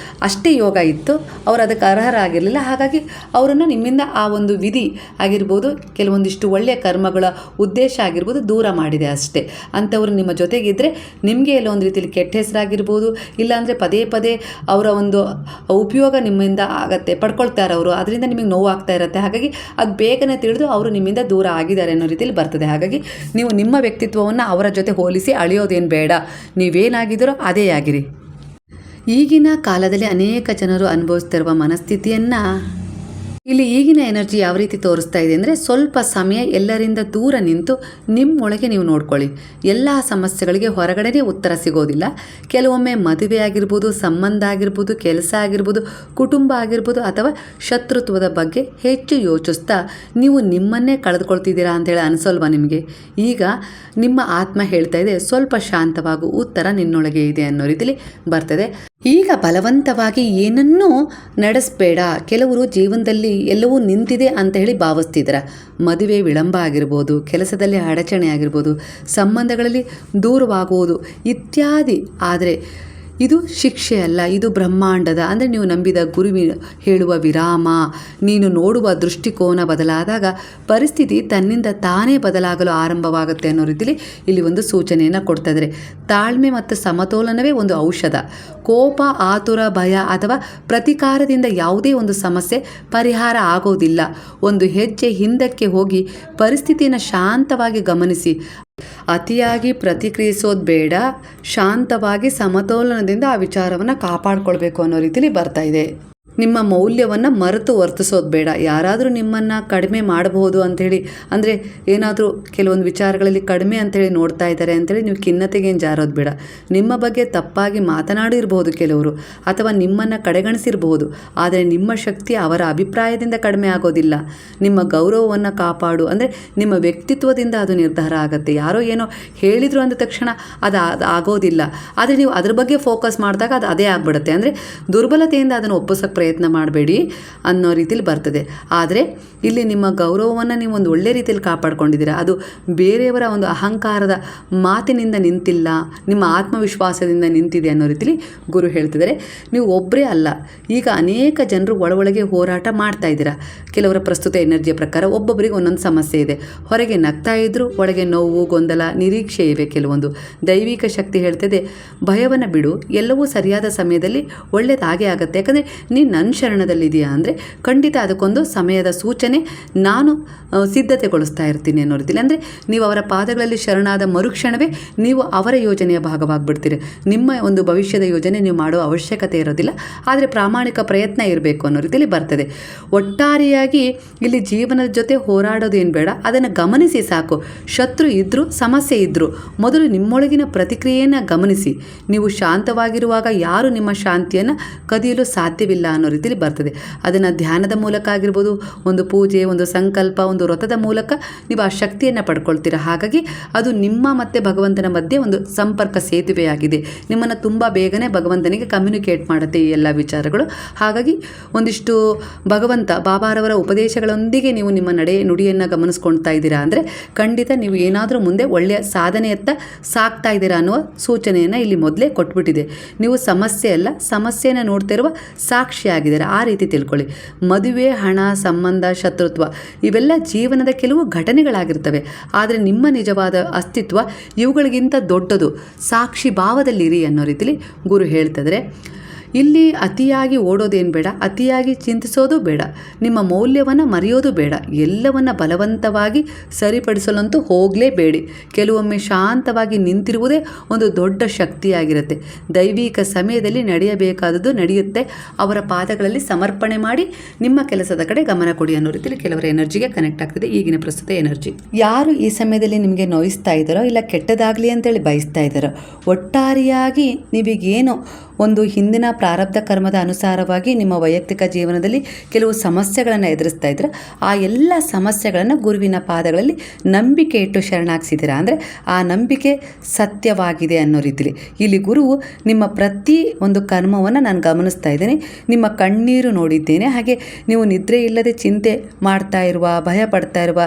ಅಷ್ಟೇ ಯೋಗ ಇತ್ತು, ಅವರು ಅದಕ್ಕೆ ಅರ್ಹರಾಗಿರಲಿಲ್ಲ. ಹಾಗಾಗಿ ಅವರನ್ನು ನಿಮ್ಮಿಂದ ಆ ಒಂದು ವಿಧಿ ಆಗಿರ್ಬೋದು, ಕೆಲವೊಂದಿಷ್ಟು ಒಳ್ಳೆಯ ಕರ್ಮಗಳ ಉದ್ದೇಶ ಆಗಿರ್ಬೋದು ದೂರ ಮಾಡಿದೆ ಅಷ್ಟೇ. ಅಂಥವ್ರು ನಿಮ್ಮ ಜೊತೆಗಿದ್ದರೆ ನಿಮಗೆ ಎಲ್ಲೋ ಒಂದು ರೀತಿಯಲ್ಲಿ ಕೆಟ್ಟ ಹೆಸರಾಗಿರ್ಬೋದು, ಇಲ್ಲಾಂದರೆ ಪದೇ ಪದೇ ಅವರ ಒಂದು ಉಪಯೋಗ ನಿಮ್ಮಿಂದ ಆಗತ್ತೆ, ಪಡ್ಕೊಳ್ತಾರೆ ಅವರು, ಅದರಿಂದ ನಿಮಗೆ ನೋವು ಆಗ್ತಾ ಇರುತ್ತೆ. ಹಾಗಾಗಿ ಅದು ಬೇಗನೆ ತಿಳಿದು ಅವರು ನಿಮ್ಮಿಂದ ದೂರ ಆಗಿದ್ದಾರೆ ಅನ್ನೋ ರೀತಿಯಲ್ಲಿ ಬರ್ತದೆ. ಹಾಗಾಗಿ ನೀವು ನಿಮ್ಮ ವ್ಯಕ್ತಿತ್ವವನ್ನು ಅವರ ಜೊತೆ ಹೋಲಿಸಿ ಅಳೆಯೋದೇನು ಬೇಡ, ನೀವೇನಾಗಿದ್ದೀರೋ ಅದೇ ಆಗಿರಿ. ಈಗಿನ ಕಾಲದಲ್ಲಿ ಅನೇಕ ಜನರು ಅನುಭವಿಸ್ತಿರುವ ಮನಸ್ಥಿತಿಯನ್ನು ಇಲ್ಲಿ ಈಗಿನ ಎನರ್ಜಿ ಯಾವ ರೀತಿ ತೋರಿಸ್ತಾ ಇದೆ ಅಂದರೆ, ಸ್ವಲ್ಪ ಸಮಯ ಎಲ್ಲರಿಂದ ದೂರ ನಿಂತು ನಿಮ್ಮೊಳಗೆ ನೀವು ನೋಡ್ಕೊಳ್ಳಿ. ಎಲ್ಲ ಸಮಸ್ಯೆಗಳಿಗೆ ಹೊರಗಡೆನೇ ಉತ್ತರ ಸಿಗೋದಿಲ್ಲ. ಕೆಲವೊಮ್ಮೆ ಮದುವೆ ಆಗಿರ್ಬೋದು, ಸಂಬಂಧ ಆಗಿರ್ಬೋದು, ಕೆಲಸ ಆಗಿರ್ಬೋದು, ಕುಟುಂಬ ಆಗಿರ್ಬೋದು, ಅಥವಾ ಶತ್ರುತ್ವದ ಬಗ್ಗೆ ಹೆಚ್ಚು ಯೋಚಿಸ್ತಾ ನೀವು ನಿಮ್ಮನ್ನೇ ಕಳೆದುಕೊಳ್ತಿದ್ದೀರಾ ಅಂತೇಳಿ ಅನಿಸೋಲ್ವಾ ನಿಮಗೆ? ಈಗ ನಿಮ್ಮ ಆತ್ಮ ಹೇಳ್ತಾ ಇದೆ, ಸ್ವಲ್ಪ ಶಾಂತವಾಗು, ಉತ್ತರ ನಿನ್ನೊಳಗೆ ಇದೆ ಅನ್ನೋ ರೀತಿಯಲ್ಲಿ ಬರ್ತದೆ. ಈಗ ಬಲವಂತವಾಗಿ ಏನನ್ನೂ ನಡೆಸಬೇಡ. ಕೆಲವರು ಜೀವನದಲ್ಲಿ ಎಲ್ಲವೂ ನಿಂತಿದೆ ಅಂತ ಹೇಳಿ ಭಾವಿಸ್ತಿದ್ದಾರೆ. ಮದುವೆ ವಿಳಂಬ ಆಗಿರ್ಬೋದು, ಕೆಲಸದಲ್ಲಿ ಅಡಚಣೆ ಆಗಿರ್ಬೋದು, ಸಂಬಂಧಗಳಲ್ಲಿ ದೂರವಾಗುವುದು ಇತ್ಯಾದಿ. ಆದರೆ ಇದು ಶಿಕ್ಷೆ ಅಲ್ಲ, ಇದು ಬ್ರಹ್ಮಾಂಡದ ಅಂದರೆ ನೀವು ನಂಬಿದ ಗುರುವಿನ ಹೇಳುವ ವಿರಾಮ. ನೀನು ನೋಡುವ ದೃಷ್ಟಿಕೋನ ಬದಲಾದಾಗ ಪರಿಸ್ಥಿತಿ ತನ್ನಿಂದ ತಾನೇ ಬದಲಾಗಲು ಆರಂಭವಾಗುತ್ತೆ ಅನ್ನೋ ರೀತಿಯಲ್ಲಿ ಇಲ್ಲಿ ಒಂದು ಸೂಚನೆಯನ್ನು ಕೊಡ್ತಾ ಇದ್ದಾರೆ. ತಾಳ್ಮೆ ಮತ್ತು ಸಮತೋಲನವೇ ಒಂದು ಔಷಧ. ಕೋಪ, ಆತುರ, ಭಯ ಅಥವಾ ಪ್ರತಿಕಾರದಿಂದ ಯಾವುದೇ ಒಂದು ಸಮಸ್ಯೆ ಪರಿಹಾರ ಆಗೋದಿಲ್ಲ. ಒಂದು ಹೆಜ್ಜೆ ಹಿಂದಕ್ಕೆ ಹೋಗಿ ಪರಿಸ್ಥಿತಿಯನ್ನು ಶಾಂತವಾಗಿ ಗಮನಿಸಿ. ಅತಿಯಾಗಿ ಪ್ರತಿಕ್ರಿಯಿಸೋದು ಬೇಡ, ಶಾಂತವಾಗಿ ಸಮತೋಲನದಿಂದ ಆ ವಿಚಾರವನ್ನು ಕಾಪಾಡಿಕೊಳ್ಬೇಕು ಅನ್ನೋ ರೀತಿಯಲ್ಲಿ ಬರ್ತಾ ಇದೆ. ನಿಮ್ಮ ಮೌಲ್ಯವನ್ನು ಮರೆತು ವರ್ತಿಸೋದು ಬೇಡ. ಯಾರಾದರೂ ನಿಮ್ಮನ್ನು ಕಡಿಮೆ ಮಾಡಬಹುದು ಅಂಥೇಳಿ, ಅಂದರೆ ಏನಾದರೂ ಕೆಲವೊಂದು ವಿಚಾರಗಳಲ್ಲಿ ಕಡಿಮೆ ಅಂಥೇಳಿ ನೋಡ್ತಾ ಇದ್ದಾರೆ ಅಂಥೇಳಿ ನೀವು ಖಿನ್ನತೆಗೇನು ಜಾರೋದು ಬೇಡ. ನಿಮ್ಮ ಬಗ್ಗೆ ತಪ್ಪಾಗಿ ಮಾತನಾಡಿರ್ಬೋದು ಕೆಲವರು, ಅಥವಾ ನಿಮ್ಮನ್ನು ಕಡೆಗಣಿಸಿರ್ಬೋದು. ಆದರೆ ನಿಮ್ಮ ಶಕ್ತಿ ಅವರ ಅಭಿಪ್ರಾಯದಿಂದ ಕಡಿಮೆ ಆಗೋದಿಲ್ಲ. ನಿಮ್ಮ ಗೌರವವನ್ನು ಕಾಪಾಡು, ಅಂದರೆ ನಿಮ್ಮ ವ್ಯಕ್ತಿತ್ವದಿಂದ ಅದು ನಿರ್ಧಾರ ಆಗುತ್ತೆ. ಯಾರೋ ಏನೋ ಹೇಳಿದರು ಅಂದ ತಕ್ಷಣ ಅದು ಆಗೋದಿಲ್ಲ. ಆದರೆ ನೀವು ಅದ್ರ ಬಗ್ಗೆ ಫೋಕಸ್ ಮಾಡಿದಾಗ ಅದು ಅದೇ ಆಗಿಬಿಡುತ್ತೆ. ಅಂದರೆ ದುರ್ಬಲತೆಯಿಂದ ಅದನ್ನು ಒಪ್ಪಿಸೋಕ್ಕೆ ಪ್ರಯತ್ನ ಮಾಡಬೇಡಿ ಅನ್ನೋ ರೀತಿಲಿ ಬರ್ತದೆ. ಆದರೆ ಇಲ್ಲಿ ನಿಮ್ಮ ಗೌರವವನ್ನು ನೀವು ಒಂದು ಒಳ್ಳೆ ರೀತಿಯಲ್ಲಿ ಕಾಪಾಡ್ಕೊಂಡಿದ್ದೀರಾ. ಅದು ಬೇರೆಯವರ ಒಂದು ಅಹಂಕಾರದ ಮಾತಿನಿಂದ ನಿಂತಿಲ್ಲ, ನಿಮ್ಮ ಆತ್ಮವಿಶ್ವಾಸದಿಂದ ನಿಂತಿದೆ ಅನ್ನೋ ರೀತಿಲಿ ಗುರು ಹೇಳ್ತಿದ್ದಾರೆ. ನೀವು ಒಬ್ಬರೇ ಅಲ್ಲ, ಈಗ ಅನೇಕ ಜನರು ಒಳಗೆ ಹೋರಾಟ ಮಾಡ್ತಾ ಇದ್ದೀರಾ. ಕೆಲವರ ಪ್ರಸ್ತುತ ಎನರ್ಜಿಯ ಪ್ರಕಾರ ಒಬ್ಬೊಬ್ಬರಿಗೆ ಒಂದೊಂದು ಸಮಸ್ಯೆ ಇದೆ. ಹೊರಗೆ ನಗ್ತಾ ಇದ್ದರೂ ಒಳಗೆ ನೋವು, ಗೊಂದಲ, ನಿರೀಕ್ಷೆ ಇವೆ. ಕೆಲವೊಂದು ದೈವಿಕ ಶಕ್ತಿ ಹೇಳ್ತಿದೆ, ಭಯವನ್ನು ಬಿಡು, ಎಲ್ಲವೂ ಸರಿಯಾದ ಸಮಯದಲ್ಲಿ ಒಳ್ಳೆಯದಾಗೇ ಆಗುತ್ತೆ. ಯಾಕಂದರೆ ನೀನು ನನ್ನ ಶರಣದಲ್ಲಿದೆಯಾ ಅಂದರೆ ಖಂಡಿತ ಅದಕ್ಕೊಂದು ಸಮಯದ ಸೂಚನೆ ನಾನು ಸಿದ್ಧತೆಗೊಳಿಸ್ತಾ ಇರ್ತೀನಿ ಅನ್ನೋ ರೀತಿಯಲ್ಲಿ. ಅಂದರೆ ನೀವು ಅವರ ಪಾದಗಳಲ್ಲಿ ಶರಣಾದ ಮರುಕ್ಷಣವೇ ನೀವು ಅವರ ಯೋಜನೆಯ ಭಾಗವಾಗಿಬಿಡ್ತೀರಿ. ನಿಮ್ಮ ಒಂದು ಭವಿಷ್ಯದ ಯೋಜನೆ ನೀವು ಮಾಡೋ ಅವಶ್ಯಕತೆ ಇರೋದಿಲ್ಲ, ಆದರೆ ಪ್ರಾಮಾಣಿಕ ಪ್ರಯತ್ನ ಇರಬೇಕು ಅನ್ನೋ ರೀತಿಯಲ್ಲಿ ಬರ್ತದೆ. ಒಟ್ಟಾರೆಯಾಗಿ ಇಲ್ಲಿ ಜೀವನದ ಜೊತೆ ಹೋರಾಡೋದೇನು ಬೇಡ, ಅದನ್ನು ಗಮನಿಸಿ ಸಾಕು. ಶತ್ರು ಇದ್ದರೂ ಸಮಸ್ಯೆ ಇದ್ದರೂ ಮೊದಲು ನಿಮ್ಮೊಳಗಿನ ಪ್ರತಿಕ್ರಿಯೆಯನ್ನು ಗಮನಿಸಿ. ನೀವು ಶಾಂತವಾಗಿರುವಾಗ ಯಾರು ನಿಮ್ಮ ಶಾಂತಿಯನ್ನು ಕದಿಯಲು ಸಾಧ್ಯವಿಲ್ಲ ಅನ್ನೋ ರೀತಿಯಲ್ಲಿ ಬರ್ತದೆ. ಅದನ್ನು ಧ್ಯಾನದ ಮೂಲಕ ಆಗಿರ್ಬೋದು, ಒಂದು ಪೂಜೆ, ಒಂದು ಸಂಕಲ್ಪ, ಒಂದು ವ್ರತದ ಮೂಲಕ ನೀವು ಆ ಶಕ್ತಿಯನ್ನು ಪಡ್ಕೊಳ್ತೀರ. ಹಾಗಾಗಿ ಅದು ನಿಮ್ಮ ಮತ್ತು ಭಗವಂತನ ಮಧ್ಯೆ ಒಂದು ಸಂಪರ್ಕ ಸೇತುವೆಯಾಗಿದೆ. ನಿಮ್ಮನ್ನು ತುಂಬ ಬೇಗನೆ ಭಗವಂತನಿಗೆ ಕಮ್ಯುನಿಕೇಟ್ ಮಾಡುತ್ತೆ ಈ ಎಲ್ಲ ವಿಚಾರಗಳು. ಹಾಗಾಗಿ ಒಂದಿಷ್ಟು ಭಗವಂತ ಬಾಬಾರವರ ಉಪದೇಶಗಳೊಂದಿಗೆ ನೀವು ನಿಮ್ಮ ನಡೆ ನುಡಿಯನ್ನು ಗಮನಿಸ್ಕೊಳ್ತಾ ಇದ್ದೀರಾ ಅಂದರೆ ಖಂಡಿತ ನೀವು ಏನಾದರೂ ಮುಂದೆ ಒಳ್ಳೆಯ ಸಾಧನೆಯತ್ತ ಸಾಕ್ತಾ ಇದ್ದೀರಾ ಅನ್ನುವ ಸೂಚನೆಯನ್ನು ಇಲ್ಲಿ ಮೊದಲೇ ಕೊಟ್ಬಿಟ್ಟಿದೆ. ನೀವು ಸಮಸ್ಯೆ ಅಲ್ಲ, ಸಮಸ್ಯೆಯನ್ನು ನೋಡ್ತಿರುವ ಸಾಕ್ಷಿಯಾಗಿದ್ದಾರೆ. ಆ ರೀತಿ ತಿಳ್ಕೊಳ್ಳಿ. ಮದುವೆ, ಹಣ, ಸಂಬಂಧ, ಶತ್ರುತ್ವ ಇವೆಲ್ಲ ಜೀವನದ ಕೆಲವು ಘಟನೆಗಳಾಗಿರ್ತವೆ. ಆದರೆ ನಿಮ್ಮ ನಿಜವಾದ ಅಸ್ತಿತ್ವ ಇವುಗಳಿಗಿಂತ ದೊಡ್ಡದು. ಸಾಕ್ಷಿ ಭಾವದಲ್ಲಿರಿ ಅನ್ನೋ ರೀತಿಲಿ ಗುರು ಹೇಳ್ತಿದ್ರೆ. ಇಲ್ಲಿ ಅತಿಯಾಗಿ ಓಡೋದೇನು ಬೇಡ, ಅತಿಯಾಗಿ ಚಿಂತಿಸೋದು ಬೇಡ, ನಿಮ್ಮ ಮೌಲ್ಯವನ್ನು ಮರೆಯೋದು ಬೇಡ. ಎಲ್ಲವನ್ನು ಬಲವಂತವಾಗಿ ಸರಿಪಡಿಸಲಂತೂ ಹೋಗಲೇಬೇಡಿ. ಕೆಲವೊಮ್ಮೆ ಶಾಂತವಾಗಿ ನಿಂತಿರುವುದೇ ಒಂದು ದೊಡ್ಡ ಶಕ್ತಿಯಾಗಿರುತ್ತೆ. ದೈವಿಕ ಸಮಯದಲ್ಲಿ ನಡೆಯಬೇಕಾದದ್ದು ನಡೆಯುತ್ತೆ. ಅವರ ಪಾದಗಳಲ್ಲಿ ಸಮರ್ಪಣೆ ಮಾಡಿ ನಿಮ್ಮ ಕೆಲಸದ ಕಡೆ ಗಮನ ಕೊಡಿ ಅನ್ನೋ ರೀತಿಯಲ್ಲಿ ಕೆಲವರ ಎನರ್ಜಿಗೆ ಕನೆಕ್ಟ್ ಆಗ್ತದೆ ಈಗಿನ ಪ್ರಸ್ತುತ ಎನರ್ಜಿ. ಯಾರು ಈ ಸಮಯದಲ್ಲಿ ನಿಮಗೆ ನೋಯಿಸ್ತಾ ಇದ್ದಾರೋ, ಇಲ್ಲ ಕೆಟ್ಟದಾಗಲಿ ಅಂತೇಳಿ ಬಯಸ್ತಾ ಇದ್ದಾರೋ, ಒಟ್ಟಾರೆಯಾಗಿ ನೀವೀಗೇನು ಒಂದು ಹಿಂದಿನ ಪ್ರಾರಬ್ಧ ಕರ್ಮದ ಅನುಸಾರವಾಗಿ ನಿಮ್ಮ ವೈಯಕ್ತಿಕ ಜೀವನದಲ್ಲಿ ಕೆಲವು ಸಮಸ್ಯೆಗಳನ್ನು ಎದುರಿಸ್ತಾ ಇದ್ರೆ ಆ ಎಲ್ಲ ಸಮಸ್ಯೆಗಳನ್ನು ಗುರುವಿನ ಪಾದಗಳಲ್ಲಿ ನಂಬಿಕೆ ಇಟ್ಟು ಶರಣಾಗಿಸಿದ್ದೀರಾ ಅಂದರೆ ಆ ನಂಬಿಕೆ ಸತ್ಯವಾಗಿದೆ ಅನ್ನೋ ರೀತಿಲಿ ಇಲ್ಲಿ ಗುರುವು ನಿಮ್ಮ ಪ್ರತಿ ಒಂದು ಕರ್ಮವನ್ನು ನಾನು ಗಮನಿಸ್ತಾ ಇದ್ದೇನೆ. ನಿಮ್ಮ ಕಣ್ಣೀರು ನೋಡಿದ್ದೇನೆ. ಹಾಗೆ ನೀವು ನಿದ್ರೆ ಇಲ್ಲದೆ ಚಿಂತೆ ಮಾಡ್ತಾ ಇರುವ, ಭಯ ಪಡ್ತಾ ಇರುವ